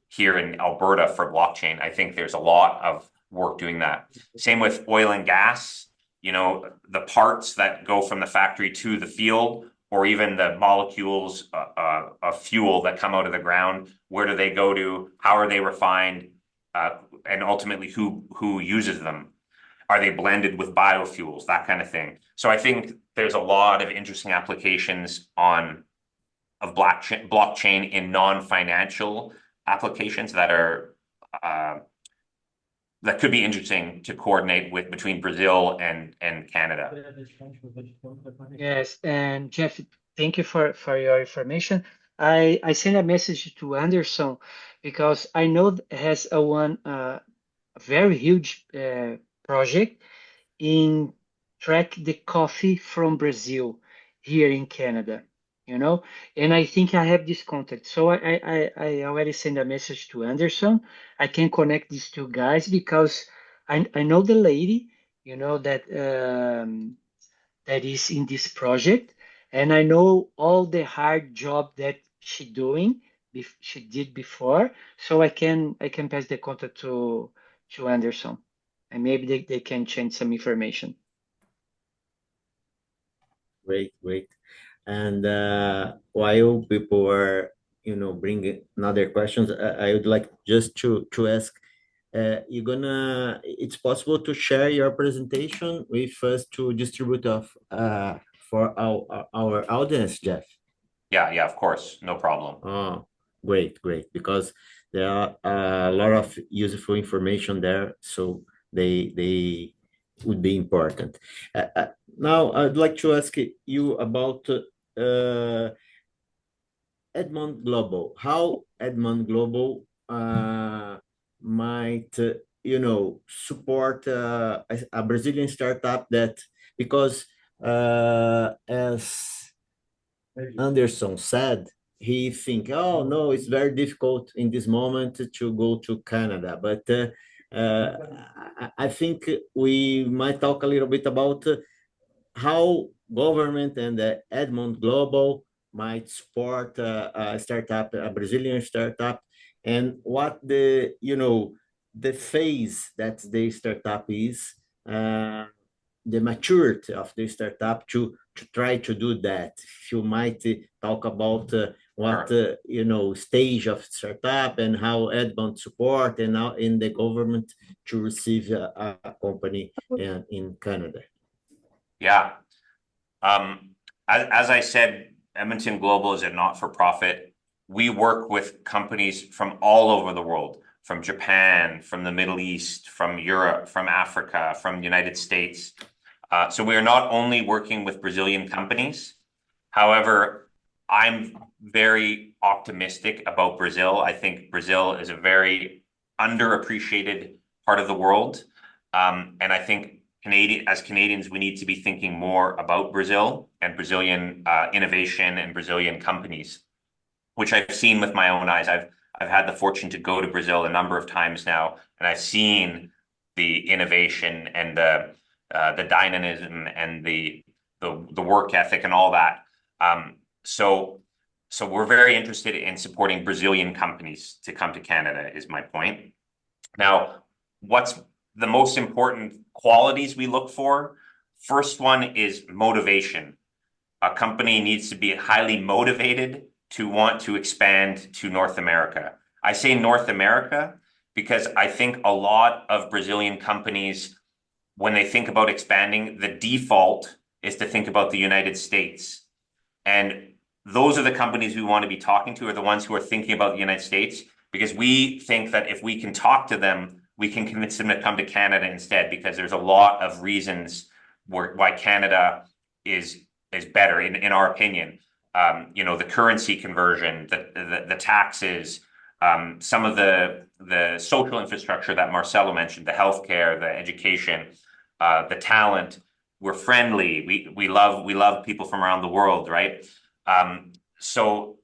S3: here in Alberta for blockchain. I think there's a lot of work doing that. Same with oil and gas, the parts that go from the factory to the field, or even the molecules of fuel that come out of the ground. Where do they go to? How are they refined? And ultimately, who uses them? Are they blended with biofuels? That kind of thing. So I think there's a lot of interesting applications of blockchain in non-financial applications that could be interesting to coordinate between Brazil and Canada.
S4: Yes, and Jeff, thank you for your information. I sent a message to Anderson because I know has a very huge project in track the coffee from Brazil here in Canada, and I think I have this contact. So I already sent a message to Anderson. I can connect these two guys because I know the lady, that is in this project, and I know all the hard job that she did before, so I can pass the contact to Anderson, and maybe they can change some information.
S2: Great. And while people are, bringing another questions, I would like just to ask, it's possible to share your presentation with us to distribute for our audience, Jeff?
S3: Yeah, of course, no problem.
S2: Oh, great, because there are a lot of useful information there, so they would be important. Now, I'd like to ask you about Edmond Global. How Edmond Global might, support a Brazilian startup that, because as Anderson said, he think, oh no, it's very difficult in this moment to go to Canada. But I think we might talk a little bit about how government and the Edmond Global might support a startup, a Brazilian startup, and what the phase that the startup is, the maturity of the startup to try to do that. If you might talk about what stage of startup and how Edmond support and now in the government to receive a company in Canada.
S3: Yeah. As I said, Edmonton Global is a not-for-profit. We work with companies from all over the world, from Japan, from the Middle East, from Europe, from Africa, from the United States. So we are not only working with Brazilian companies. However, I'm very optimistic about Brazil. I think Brazil is a very underappreciated part of the world. And I think as Canadians, we need to be thinking more about Brazil and Brazilian innovation and Brazilian companies, which I've seen with my own eyes. I've had the fortune to go to Brazil a number of times now, and I've seen the innovation and the dynamism and the work ethic and all that. So we're very interested in supporting Brazilian companies to come to Canada, is my point. Now, what's the most important qualities we look for? First one is motivation. A company needs to be highly motivated to want to expand to North America. I say North America because I think a lot of Brazilian companies, when they think about expanding, the default is to think about the United States. And those are the companies we want to be talking to, are the ones who are thinking about the United States, because we think that if we can talk to them, we can convince them to come to Canada instead, because there's a lot of reasons why Canada is better, in our opinion. The currency conversion, the taxes, some of the social infrastructure that Marcelo mentioned, the healthcare, the education, the talent. We're friendly. We love people from around the world, right? So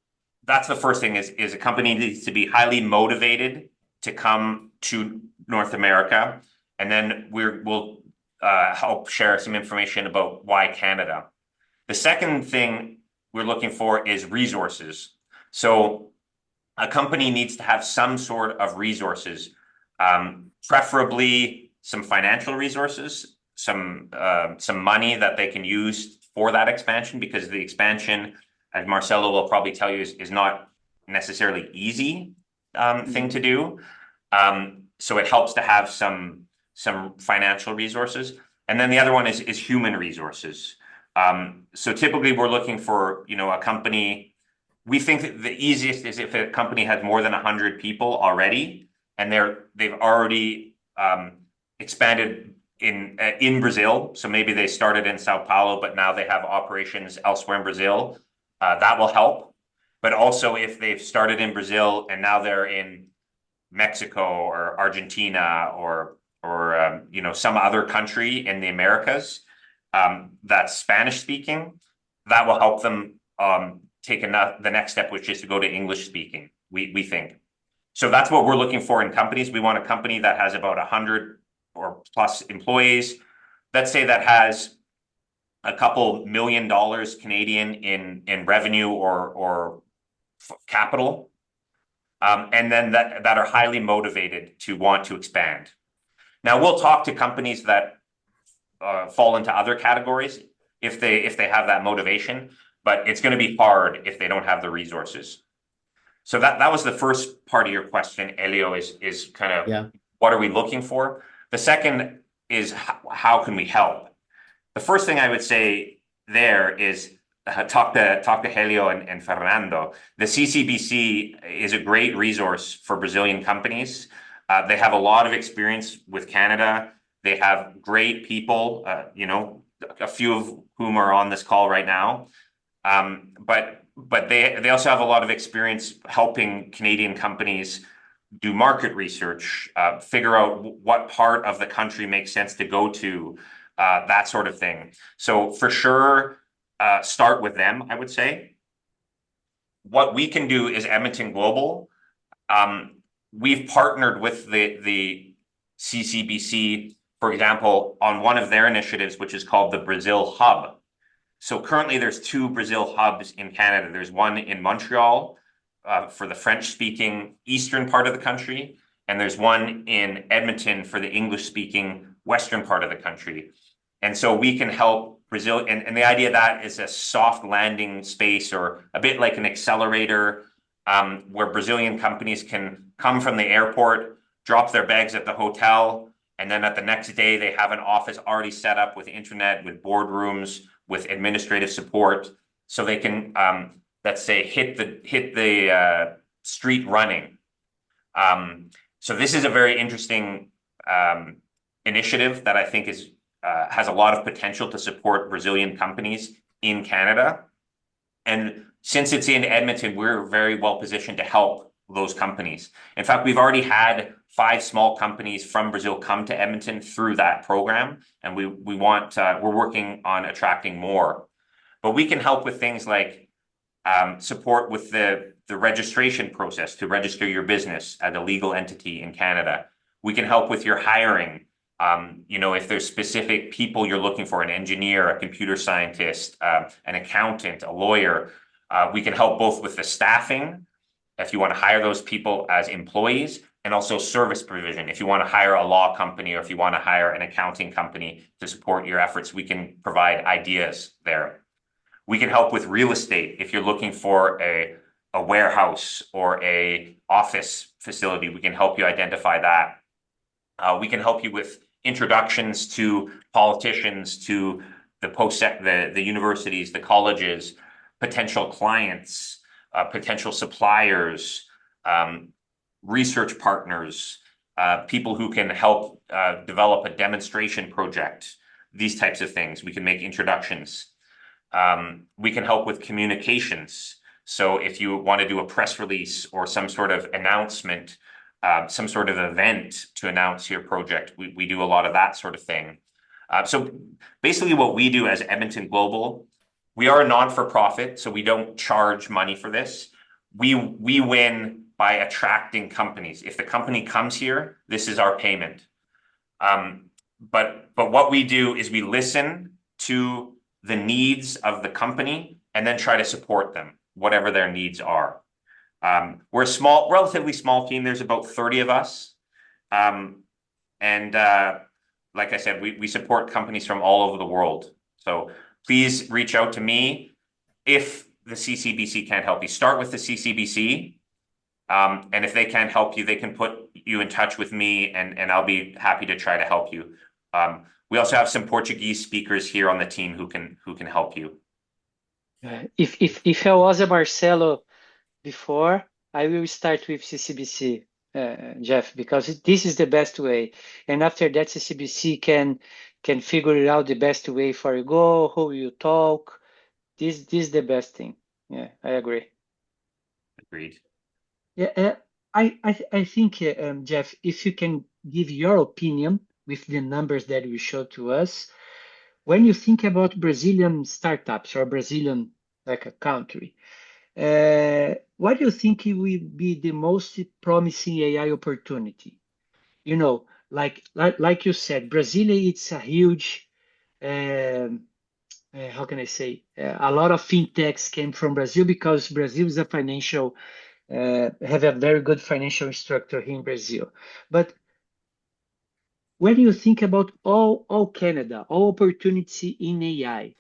S3: that's the first thing, is a company needs to be highly motivated to come to North America. And then we'll help share some information about why Canada. The second thing we're looking for is resources. So a company needs to have some sort of resources, preferably some financial resources, some money that they can use for that expansion, because the expansion, as Marcelo will probably tell you, is not necessarily easy thing to do. So it helps to have some financial resources. And then the other one is human resources. So typically we're looking for, a company. We think that the easiest is if a company has more than 100 people already, and they've already expanded in Brazil. So maybe they started in Sao Paulo, but now they have operations elsewhere in Brazil. That will help. But also if they've started in Brazil and now they're in Mexico or Argentina or some other country in the Americas that's Spanish speaking, that will help them take the next step, which is to go to English speaking, we think. So that's what we're looking for in companies. We want a company that has about 100 or plus employees. Let's say that has a couple $1 million Canadian in revenue or capital, and then that are highly motivated to want to expand. Now we'll talk to companies that fall into other categories if they have that motivation, but it's going to be hard if they don't have the resources. So that was the first part of your question, Elio, is kind of what are we looking for? The second is how can we help? The first thing I would say there is talk to Helio and Fernando. The CCBC is a great resource for Brazilian companies. They have a lot of experience with Canada. They have great people, a few of whom are on this call right now. But they also have a lot of experience helping Canadian companies do market research, figure out what part of the country makes sense to go to, that sort of thing. So for sure, start with them, I would say. What we can do is Edmonton Global. We've partnered with the CCBC, for example, on one of their initiatives, which is called the Brazil Hub. So currently there's 2 Brazil hubs in Canada. There's one in Montreal for the French-speaking eastern part of the country, and there's one in Edmonton for the English-speaking western part of the country. And so we can help Brazil, and the idea of that is a soft landing space, or a bit like an accelerator, where Brazilian companies can come from the airport, drop their bags at the hotel, and then at the next day they have an office already set up with internet, with boardrooms, with administrative support, so they can, let's say, hit the street running. So this is a very interesting initiative that I think has a lot of potential to support Brazilian companies in Canada. And since it's in Edmonton, we're very well positioned to help those companies. In fact, we've already had 5 small companies from Brazil come to Edmonton through that program, and we're working on attracting more. But we can help with things like support with the registration process to register your business as a legal entity in Canada. We can help with your hiring. If there's specific people you're looking for, an engineer, a computer scientist, an accountant, a lawyer, we can help both with the staffing, if you want to hire those people as employees, and also service provision. If you want to hire a law company or if you want to hire an accounting company to support your efforts, we can provide ideas there. We can help with real estate. If you're looking for a warehouse or a office facility, we can help you identify that. We can help you with introductions to politicians, to the universities, the colleges, potential clients, potential suppliers, research partners, people who can help develop a demonstration project, these types of things. We can make introductions. We can help with communications. So if you want to do a press release or some sort of announcement, some sort of event to announce your project, we do a lot of that sort of thing. So basically what we do as Edmonton Global, we are a non-for-profit, so we don't charge money for this. We win by attracting companies. If the company comes here, this is our payment. But what we do is we listen to the needs of the company and then try to support them, whatever their needs are. We're a relatively small team. There's about 30 of us. Like I said, we support companies from all over the world. So please reach out to me if the CCBC can't help you. Start with the CCBC. And if they can't help you, they can put you in touch with me, and I'll be happy to try to help you. We also have some Portuguese speakers here on the team who can help you.
S4: If I was a Marcelo before, I will start with CCBC, Jeff, because this is the best way. And after that, CCBC can figure it out the best way for you go, who you talk. This is the best thing. Yeah, I agree.
S3: Agreed.
S4: Yeah, I think, Jeff, if you can give your opinion with the numbers that you showed to us, when you think about Brazilian startups or Brazilian like a country, what do you think will be the most promising AI opportunity? Like you said, Brazil, it's a huge, how can I say, a lot of fintechs came from Brazil because Brazil is a financial, have a very good financial structure here in Brazil. But when you think about all Canada, all opportunity in AI,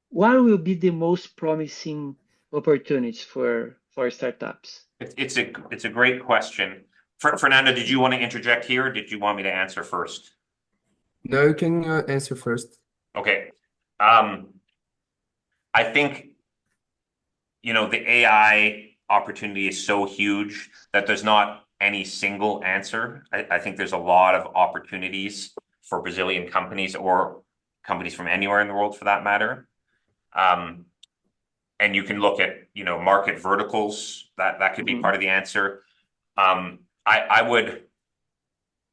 S4: what will be the most promising opportunities for startups?
S3: It's a great question. Fernando, did you want to interject here, or did you want me to answer first?
S1: No, you can answer first.
S3: Okay. I think, the AI opportunity is so huge that there's not any single answer. I think there's a lot of opportunities for Brazilian companies or companies from anywhere in the world for that matter. And you can look at, market verticals. That could be part of the answer. I would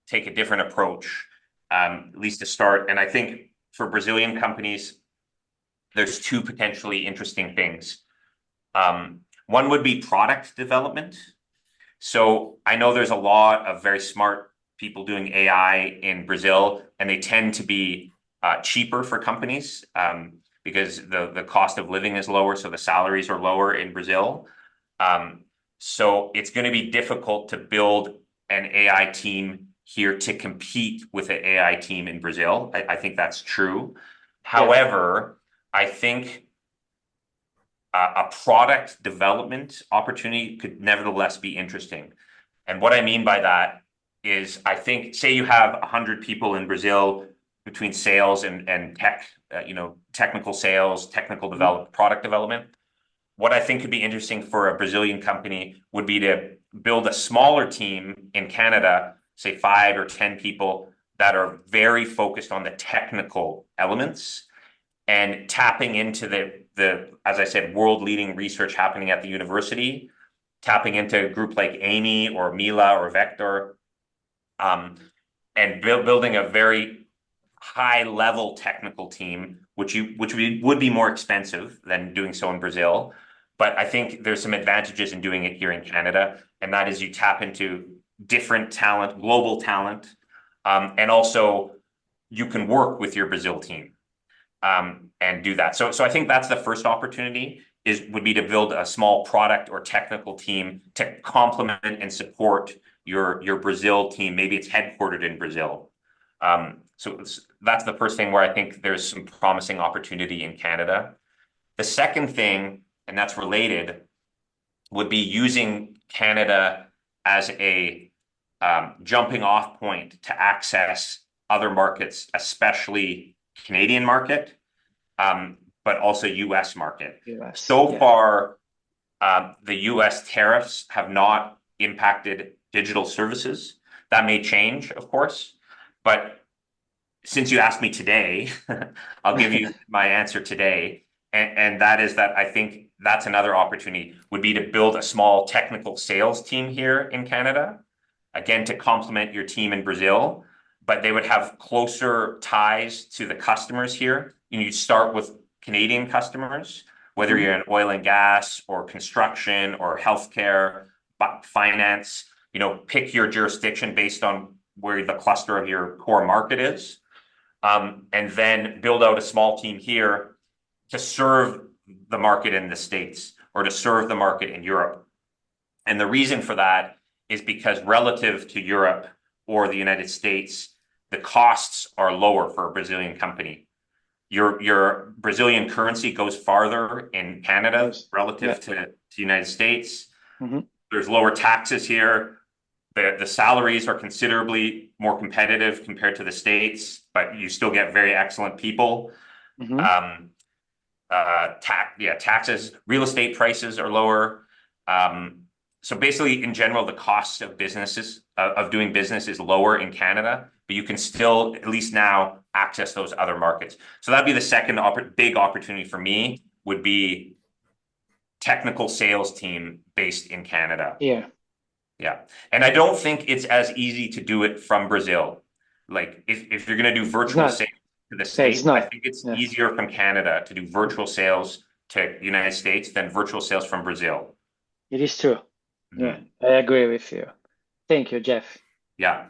S3: take a different approach, at least to start. And I think for Brazilian companies, there's 2 potentially interesting things. One would be product development. So I know there's a lot of very smart people doing AI in Brazil, and they tend to be cheaper for companies because the cost of living is lower, so the salaries are lower in Brazil. So it's going to be difficult to build an AI team here to compete with an AI team in Brazil. I think that's true. However, I think a product development opportunity could nevertheless be interesting. And what I mean by that is, I think, say you have 100 people in Brazil between sales and tech, technical sales, technical development, product development. What I think could be interesting for a Brazilian company would be to build a smaller team in Canada, say 5 or 10 people that are very focused on the technical elements. and tapping into the as I said, world-leading research happening at the university, tapping into a group like Amy or Mila or Vector, and building a very high-level technical team, which would be more expensive than doing so in Brazil. But I think there's some advantages in doing it here in Canada, and that is you tap into different talent, global talent, and also you can work with your Brazil team and do that. So I think that's the first opportunity would be to build a small product or technical team to complement and support your Brazil team. Maybe it's headquartered in Brazil. So that's the first thing where I think there's some promising opportunity in Canada. The second thing, and that's related, would be using Canada as a jumping off point to access other markets, especially Canadian market, but also US market. So far, the US tariffs have not impacted digital services. That may change, of course, but since you asked me today, I'll give you my answer today. And that is that I think that's another opportunity would be to build a small technical sales team here in Canada, again, to complement your team in Brazil, but they would have closer ties to the customers here. You start with Canadian customers, whether you're in oil and gas or construction or healthcare, finance, pick your jurisdiction based on where the cluster of your core market is. And then build out a small team here to serve the market in the States or to serve the market in Europe. And the reason for that is because relative to Europe or the United States, the costs are lower for a Brazilian company. Your Brazilian currency goes farther in Canada relative to the United States. There's lower taxes here. The salaries are considerably more competitive compared to the States, but you still get very excellent people. Taxes, real estate prices are lower. So basically, in general, the cost of doing business is lower in Canada, but you can still, at least now, access those other markets. So that'd be the second big opportunity for me, would be technical sales team based in Canada. Yeah. And I don't think it's as easy to do it from Brazil. Like if you're going to do virtual sales to the States, I think it's easier from Canada to do virtual sales to United States than virtual sales from Brazil.
S4: It is true. Yeah, I agree with you. Thank you, Jeff.
S3: Yeah.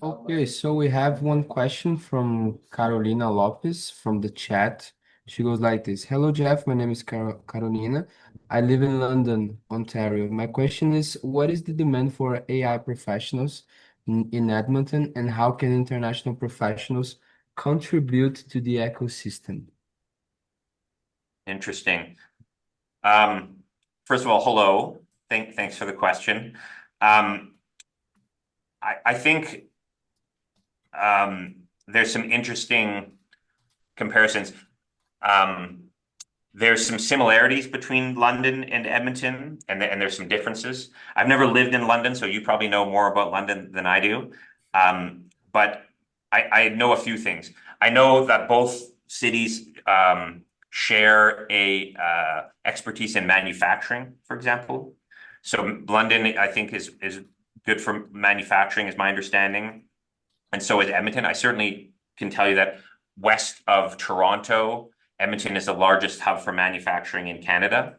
S1: Okay, so we have one question from Carolina Lopes from the chat. She goes like this. Hello, Jeff. My name is Carolina. I live in London, Ontario. My question is, what is the demand for AI professionals in Edmonton, and how can international professionals contribute to the ecosystem?
S3: Interesting. First of all, hello. Thanks for the question. I think there's some interesting comparisons. There's some similarities between London and Edmonton, and there's some differences. I've never lived in London, so you probably know more about London than I do. But I know a few things. I know that both cities share a expertise in manufacturing, for example. So London, I think, is good for manufacturing, is my understanding. And so is Edmonton. I certainly can tell you that west of Toronto, Edmonton is the largest hub for manufacturing in Canada.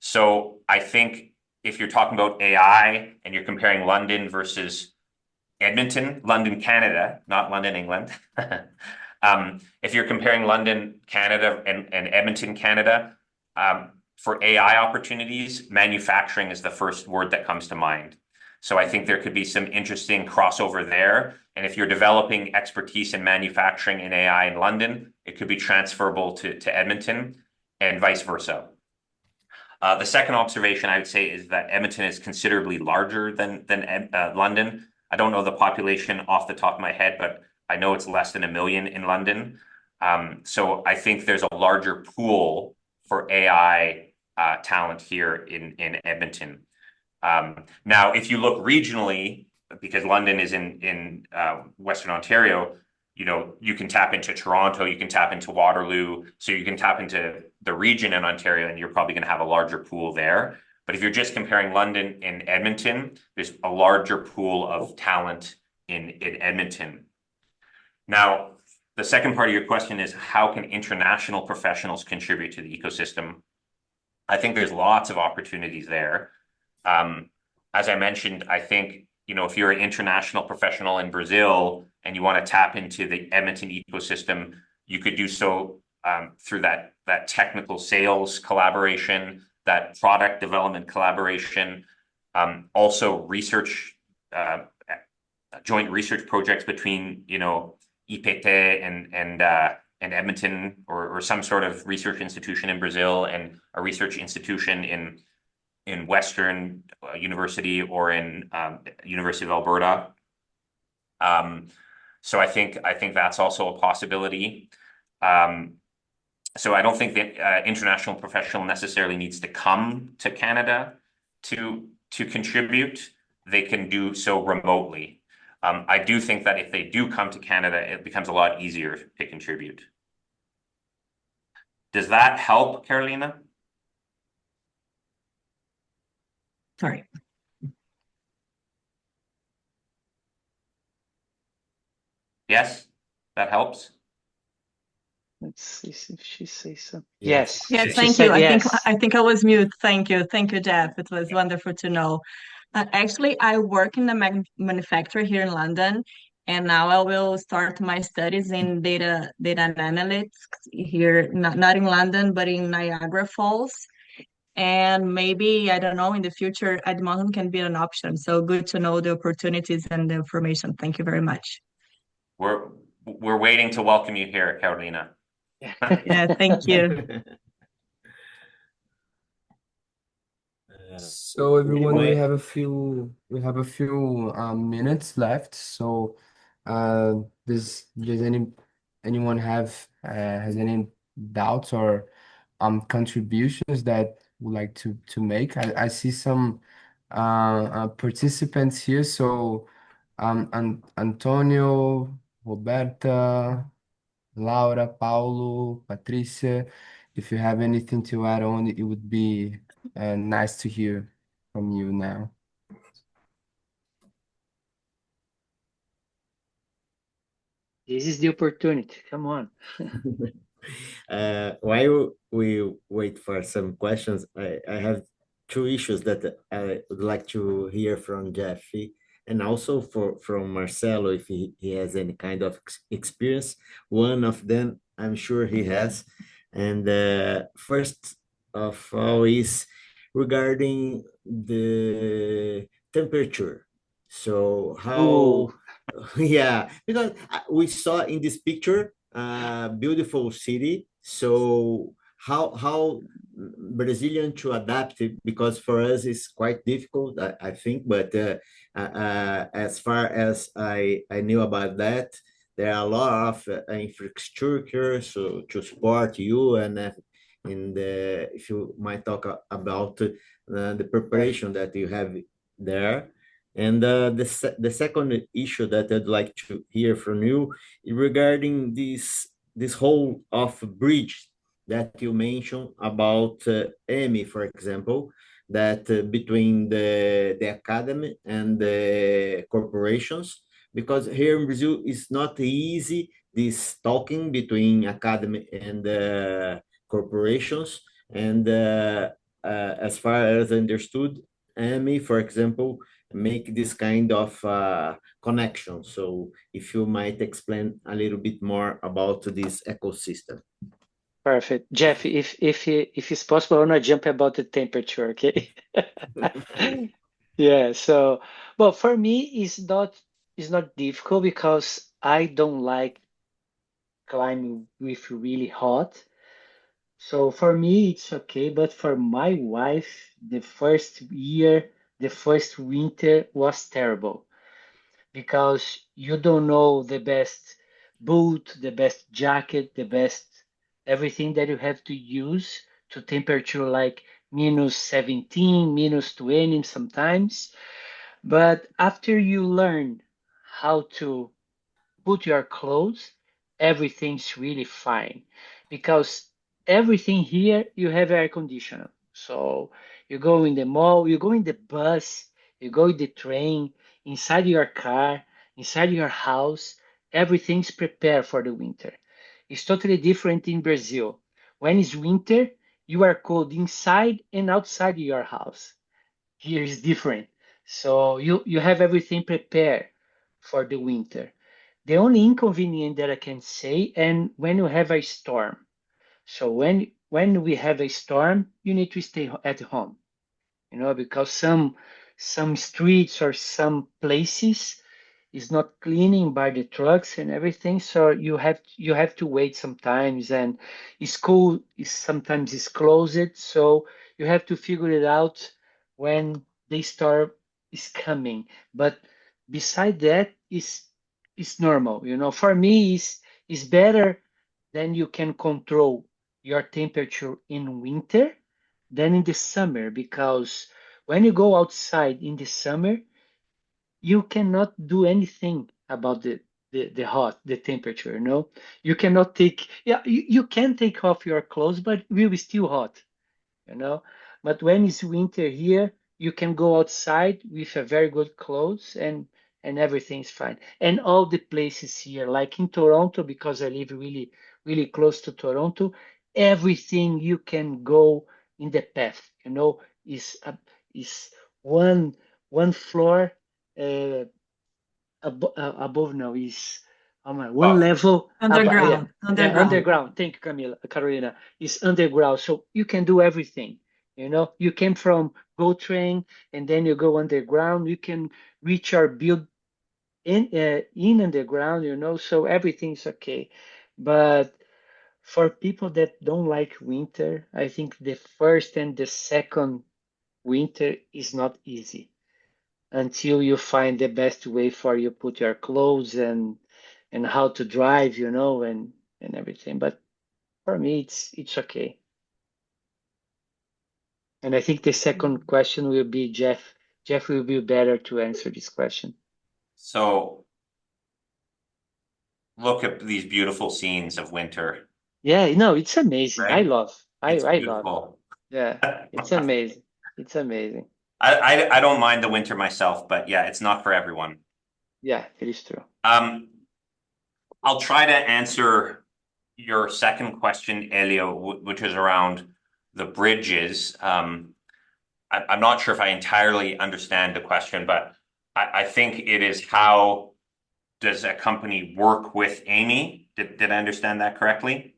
S3: So I think if you're talking about AI and you're comparing London versus Edmonton, London, Canada, not London, England. If you're comparing London, Canada, and Edmonton, Canada, for AI opportunities, manufacturing is the first word that comes to mind. So I think there could be some interesting crossover there. And if you're developing expertise in manufacturing and AI in London, it could be transferable to Edmonton and vice versa. The second observation I would say is that Edmonton is considerably larger than London. I don't know the population off the top of my head, but I know it's less than 1 million in London. So I think there's a larger pool for AI talent here in Edmonton. Now, if you look regionally, because London is in Western Ontario, you can tap into Toronto, you can tap into Waterloo, so you can tap into the region in Ontario, and you're probably going to have a larger pool there. But if you're just comparing London and Edmonton, there's a larger pool of talent in Edmonton. Now, the second part of your question is, how can international professionals contribute to the ecosystem? I think there's lots of opportunities there. As I mentioned, I think, if you're an international professional in Brazil and you want to tap into the Edmonton ecosystem, you could do so through that technical sales collaboration, that product development collaboration, also research, joint research projects between, IPT and Edmonton, or some sort of research institution in Brazil and a research institution in Western University or in University of Alberta. So I think that's also a possibility. So I don't think that international professional necessarily needs to come to Canada to contribute. They can do so remotely. I do think that if they do come to Canada, it becomes a lot easier to contribute. Does that help, Carolina?
S5: Sorry.
S3: Yes, that helps.
S4: Let's see if she says something.
S2: Yes.
S5: Yes,
S4: She
S5: thank
S4: said
S5: you.
S4: yes.
S5: I think I was mute. Thank you, Jeff. It was wonderful to know. Actually, I work in the manufacturer here in London, and now I will start my studies in data and analytics here, not in London, but in Niagara Falls. And maybe, I don't know, in the future, Edmonton can be an option. So good to know the opportunities and the information. Thank you very much.
S3: We're waiting to welcome you here, Carolina.
S5: Yeah, thank you.
S1: So everyone, we have a few minutes left. So does anyone has any doubts or contributions that would like to make? I see some participants here. So Antonio, Roberta, Laura, Paulo, Patricia, if you have anything to add on, it would be nice to hear from you now.
S4: This is the opportunity. Come on.
S2: While we wait for some questions, I have two issues that I would like to hear from Jeffy, and also from Marcelo, if he has any kind of experience. One of them, I'm sure he has. And first of all is regarding the temperature. So how,
S4: Ooh.
S2: yeah, because we saw in this picture, beautiful city. So how Brazilian to adapt it, because for us it's quite difficult, I think. But as far as I knew about that, there are a lot of infrastructure so to support you, and if you might talk about the preparation that you have there. And the second issue that I'd like to hear from you regarding this whole of bridge that you mentioned about EMI, for example, that between the academy and the corporations, because here in Brazil it's not easy, this talking between academy and corporations. And as far as I understood, EMI, for example, make this kind of connection. So if you might explain a little bit more about this ecosystem.
S4: Perfect. Jeff, if it's possible, I want to jump about the temperature, okay? Yeah, so, well, for me, it's not difficult because I don't like climbing with really hot. So for me, it's okay. But for my wife, the first year, the first winter was terrible because you don't know the best boot, the best jacket, the best everything that you have to use to temperature like -17, -20 sometimes. But after you learn how to put your clothes, everything's really fine because everything here you have air conditioner. So you go in the mall, you go in the bus, you go in the train, inside your car, inside your house, everything's prepared for the winter. It's totally different in Brazil. When it's winter, you are cold inside and outside your house. Here is different. So you have everything prepared for the winter. The only inconvenience that I can say, and when you have a storm. So when we have a storm, you need to stay at home, because some streets or some places is not cleaning by the trucks and everything. So you have to wait sometimes, and school is sometimes is closed. So you have to figure it out when the storm is coming. But beside that, is normal. For me, is better than you can control your temperature in winter than in the summer, because when you go outside in the summer, you cannot do anything about the temperature. You cannot take, yeah, you can take off your clothes, but it will be still hot. you know. But when it's winter here, you can go outside with a very good clothes, and everything's fine. And all the places here, like in Toronto, because I live really really close to Toronto, everything you can go in the path. Is one floor uh, above now is one level above. Yeah,
S5: Underground,
S4: yeah,
S5: underground.
S4: underground. Thank you, Carolina. Is underground, so you can do everything. You came from GO train, and then you go underground. You can reach our build in underground. So everything's okay. But for people that don't like winter, I think the first and the second winter is not easy until you find the best way for you put your clothes and how to drive, and everything. But for me, it's okay. And I think the second question will be Jeff. Jeff will be better to answer this question.
S3: So look at these beautiful scenes of winter.
S4: Yeah, no, it's amazing. I
S3: Right?
S4: love.
S3: It's
S4: I love.
S3: beautiful.
S4: Yeah, it's amazing. It's amazing.
S3: I don't mind the winter myself, but yeah, it's not for everyone.
S4: Yeah, it is true.
S3: I'll try to answer your second question, Elio, which is around the bridges. I'm not sure if I entirely understand the question, but I think it is how does a company work with Amy? Did I understand that correctly?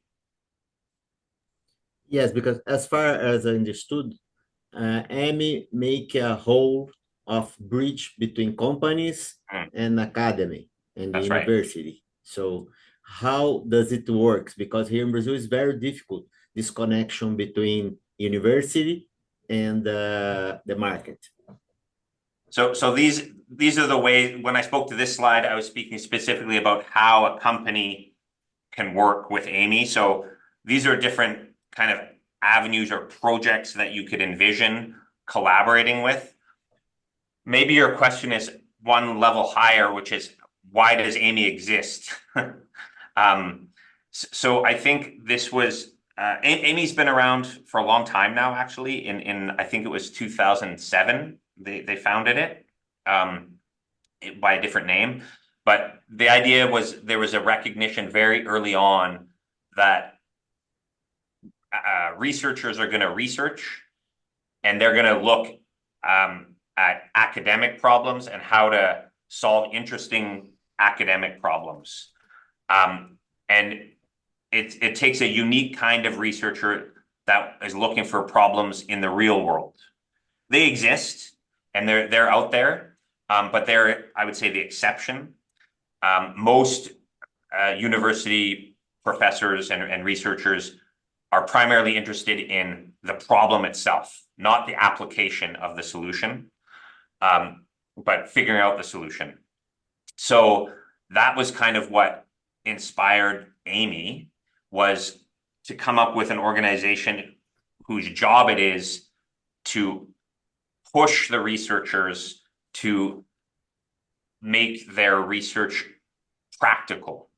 S2: Yes, because as far as I understood, Amy make a whole of bridge between companies and academy and the
S3: That's right.
S2: university. So how does it work? Because here in Brazil, it's very difficult, this connection between university and the market.
S3: So these are the ways. When I spoke to this slide, I was speaking specifically about how a company can work with Amy. So these are different kind of avenues or projects that you could envision collaborating with. Maybe your question is one level higher, which is why does Amy exist? So I think this was Amy's been around for a long time now. Actually, in I think it was 2007 they founded it by a different name. But the idea was there was a recognition very early on that researchers are going to research, and they're going to look at academic problems and how to solve interesting academic problems. And it takes a unique kind of researcher that is looking for problems in the real world. They exist and they're out there, but they're, I would say, the exception. Most university professors and researchers are primarily interested in the problem itself, not the application of the solution, but figuring out the solution. So that was kind of what inspired Amy, was to come up with an organization whose job it is to push the researchers to make their research practical.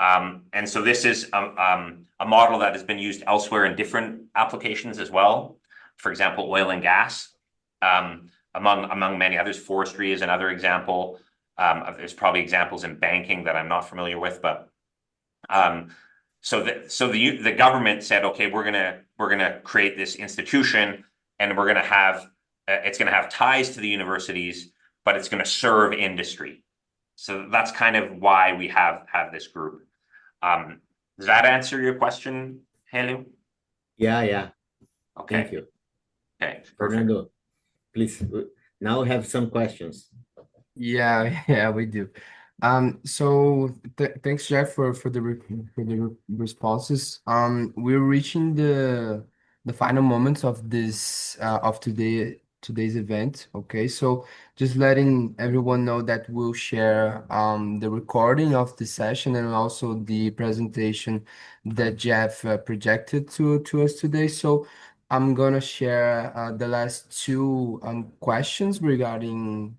S3: And so this is a model that has been used elsewhere in different applications as well. For example, oil and gas, among many others. Forestry is another example. There's probably examples in banking that I'm not familiar with, but so the government said, okay, we're gonna create this institution, and we're gonna have it's gonna have ties to the universities, but it's gonna serve industry. So that's kind of why we have this group. Does that answer your question, Helio?
S2: Yeah.
S3: Okay.
S2: Thank you.
S3: Okay. Perfect.
S2: Fernando, please, now we have some questions.
S1: Yeah, we do. So thanks, Jeff, for the responses. We're reaching the final moments of this of today's event. Okay, so just letting everyone know that we'll share the recording of the session and also the presentation that Jeff projected to us today. So I'm gonna share the last two questions regarding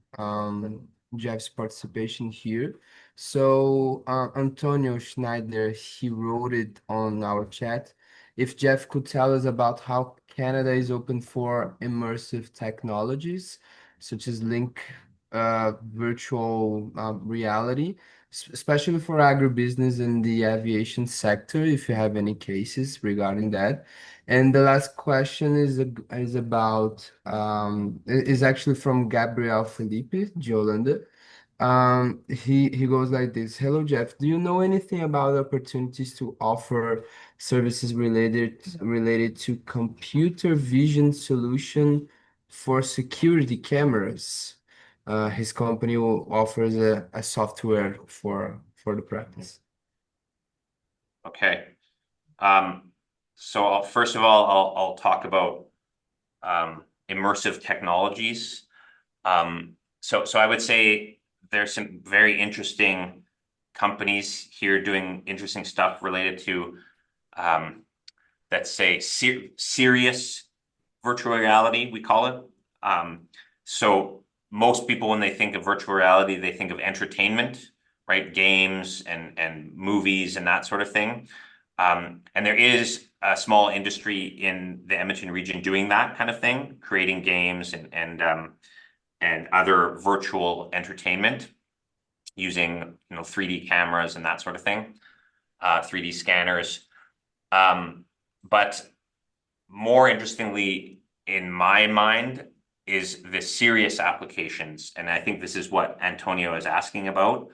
S1: Jeff's participation here. So Antonio Schneider, he wrote it on our chat. If Jeff could tell us about how Canada is open for immersive technologies, such as virtual reality, especially for agribusiness and the aviation sector, if you have any cases regarding that. And the last question is about is actually from Gabriel Felipe de Holanda. He goes like this. Hello, Jeff. Do you know anything about opportunities to offer services related to computer vision solution for security cameras? His company offers a software for the practice.
S3: Okay. So first of all, I'll talk about immersive technologies. So I would say there's some very interesting companies here doing interesting stuff related to, let's say, serious virtual reality, we call it. So most people, when they think of virtual reality, they think of entertainment, right? Games and movies and that sort of thing. And there is a small industry in the Edmonton region doing that kind of thing, creating games and other virtual entertainment using 3D cameras and that sort of thing, 3D scanners. But more interestingly, in my mind, is the serious applications, and I think this is what Antonio is asking about.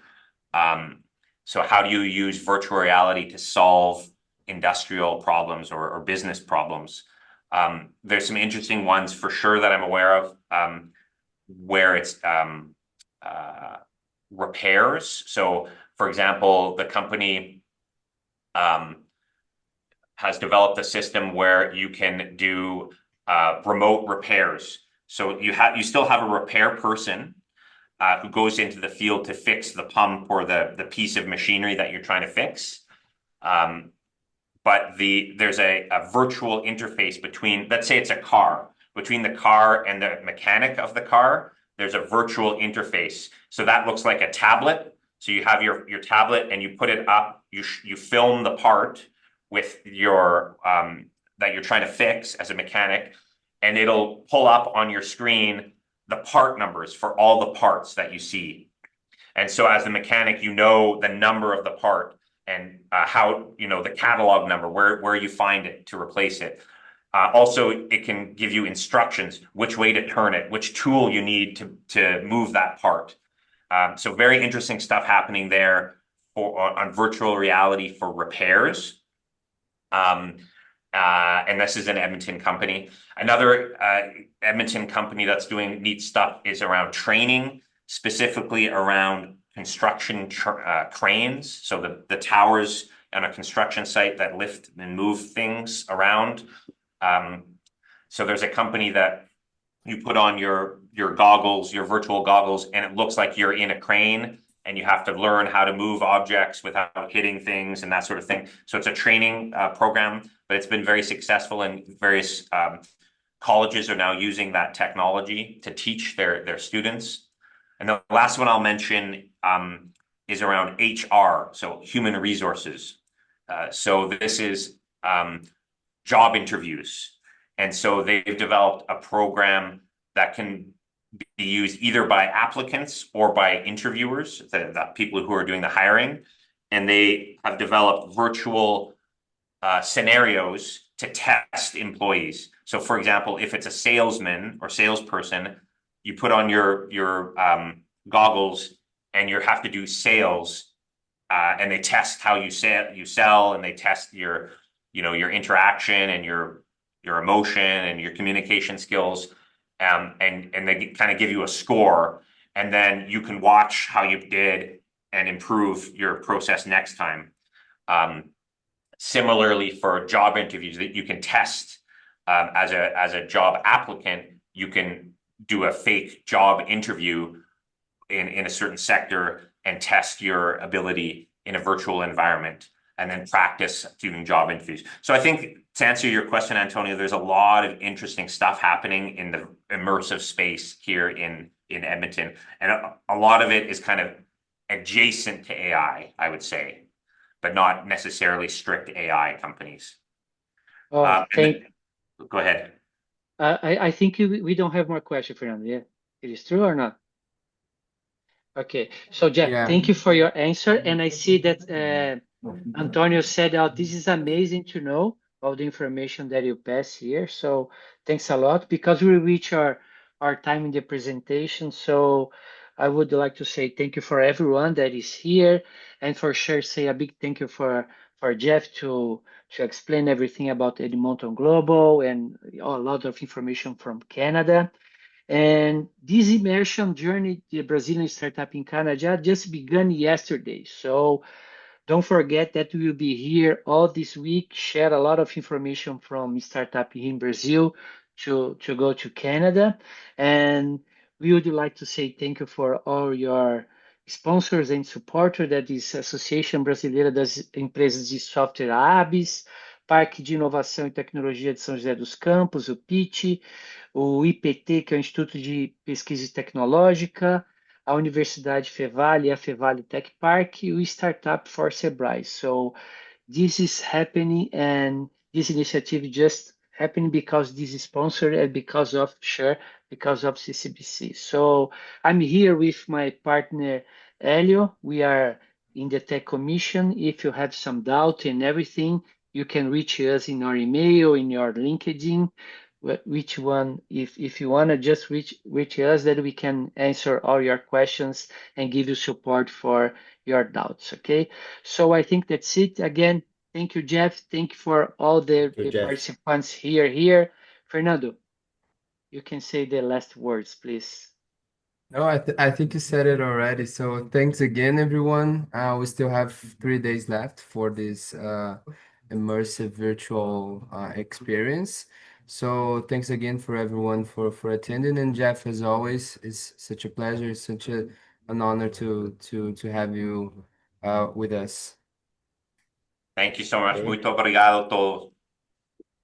S3: So how do you use virtual reality to solve industrial problems or business problems? There's some interesting ones for sure that I'm aware of, where it's repairs. So, for example, the company has developed a system where you can do remote repairs. So you still have a repair person who goes into the field to fix the pump or the piece of machinery that you're trying to fix. But there's a virtual interface between, let's say it's a car, between the car and the mechanic of the car, there's a virtual interface. So that looks like a tablet. So you have your tablet and you put it up, you film the part with your that you're trying to fix as a mechanic, and it'll pull up on your screen the part numbers for all the parts that you see. And so as the mechanic, you know the number of the part and how, the catalog number, where you find it to replace it. Also, it can give you instructions, which way to turn it, which tool you need to move that part. So very interesting stuff happening there on virtual reality for repairs. And this is an Edmonton company. Another Edmonton company that's doing neat stuff is around training, specifically around construction cranes. So the towers on a construction site that lift and move things around. So there's a company that you put on your goggles, your virtual goggles, and it looks like you're in a crane and you have to learn how to move objects without hitting things and that sort of thing. So it's a training program, but it's been very successful, and various colleges are now using that technology to teach their students. And the last one I'll mention is around HR, so human resources. So this is job interviews. And so they've developed a program that can be used either by applicants or by interviewers, the people who are doing the hiring. And they have developed virtual scenarios to test employees. So for example, if it's a salesman or salesperson, you put on your goggles and you have to do sales, and they test how you sell, and they test your interaction and your emotion and your communication skills, and they kind of give you a score, and then you can watch how you did and improve your process next time. Similarly, for job interviews, that you can test as a job applicant, you can do a fake job interview in a certain sector and test your ability in a virtual environment, and then practice doing job interviews. So I think, to answer your question, Antonio, there's a lot of interesting stuff happening in the immersive space here in Edmonton, and a lot of it is kind of adjacent to AI, I would say, but not necessarily strict AI companies.
S4: Oh,
S3: Go ahead.
S4: I think we don't have more questions, Fernando. Yeah, it is true or not? Okay, so Jeff,
S1: Yeah.
S4: thank you for your answer. And I see that Antonio said, "Oh, this is amazing to know all the information that you pass here." So thanks a lot, because we reach our time in the presentation. So I would like to say thank you for everyone that is here, and for sure say a big thank you for Jeff to explain everything about Edmonton Global and a lot of information from Canada. And this immersion journey, the Brazilian startup in Canada, just began yesterday. So don't forget that we will be here all this week, share a lot of information from startup here in Brazil to go to Canada. And we would like to say thank you for all your sponsors and supporters, that is Associação Brasileira das Empresas de Software ABS, Parque de Inovação e Tecnologia de São José dos Campos, o PIT, o IPT, que é o Instituto de Pesquisa Tecnológica, a Universidade Fevale, a Fevale Tech Park, e o Startup for Sebrae. So this is happening, and this initiative just happening because this is sponsored and because of CCBC. So I'm here with my partner, Elio. We are in the Tech Commission. If you have some doubt and everything, you can reach us in our email, in your LinkedIn. Which one, if you want to just reach us, that we can answer all your questions and give you support for your doubts. Okay, so I think that's it. Again, thank you, Jeff. Thank you for all the participants here. Fernando, you can say the last words, please.
S1: No, I think you said it already. So thanks again, everyone. We still have 3 days left for this immersive virtual experience. So thanks again for everyone for attending. And Jeff, as always, it's such a pleasure. It's such an honor to have you with us.
S3: Thank you so much. Muito obrigado a todos.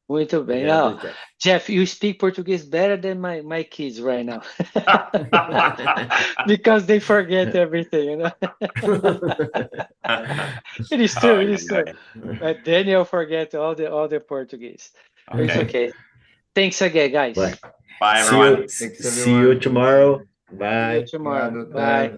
S4: Muito bem. Now, Jeff, you speak Portuguese better than my kids right now. Because they forget everything, you know. It is true, it is true. But Daniel forget all the Portuguese.
S3: Okay.
S4: It's okay. Thanks again, guys.
S2: Bye.
S3: Bye, everyone.
S2: See you tomorrow. Bye.
S4: See you tomorrow. Bye.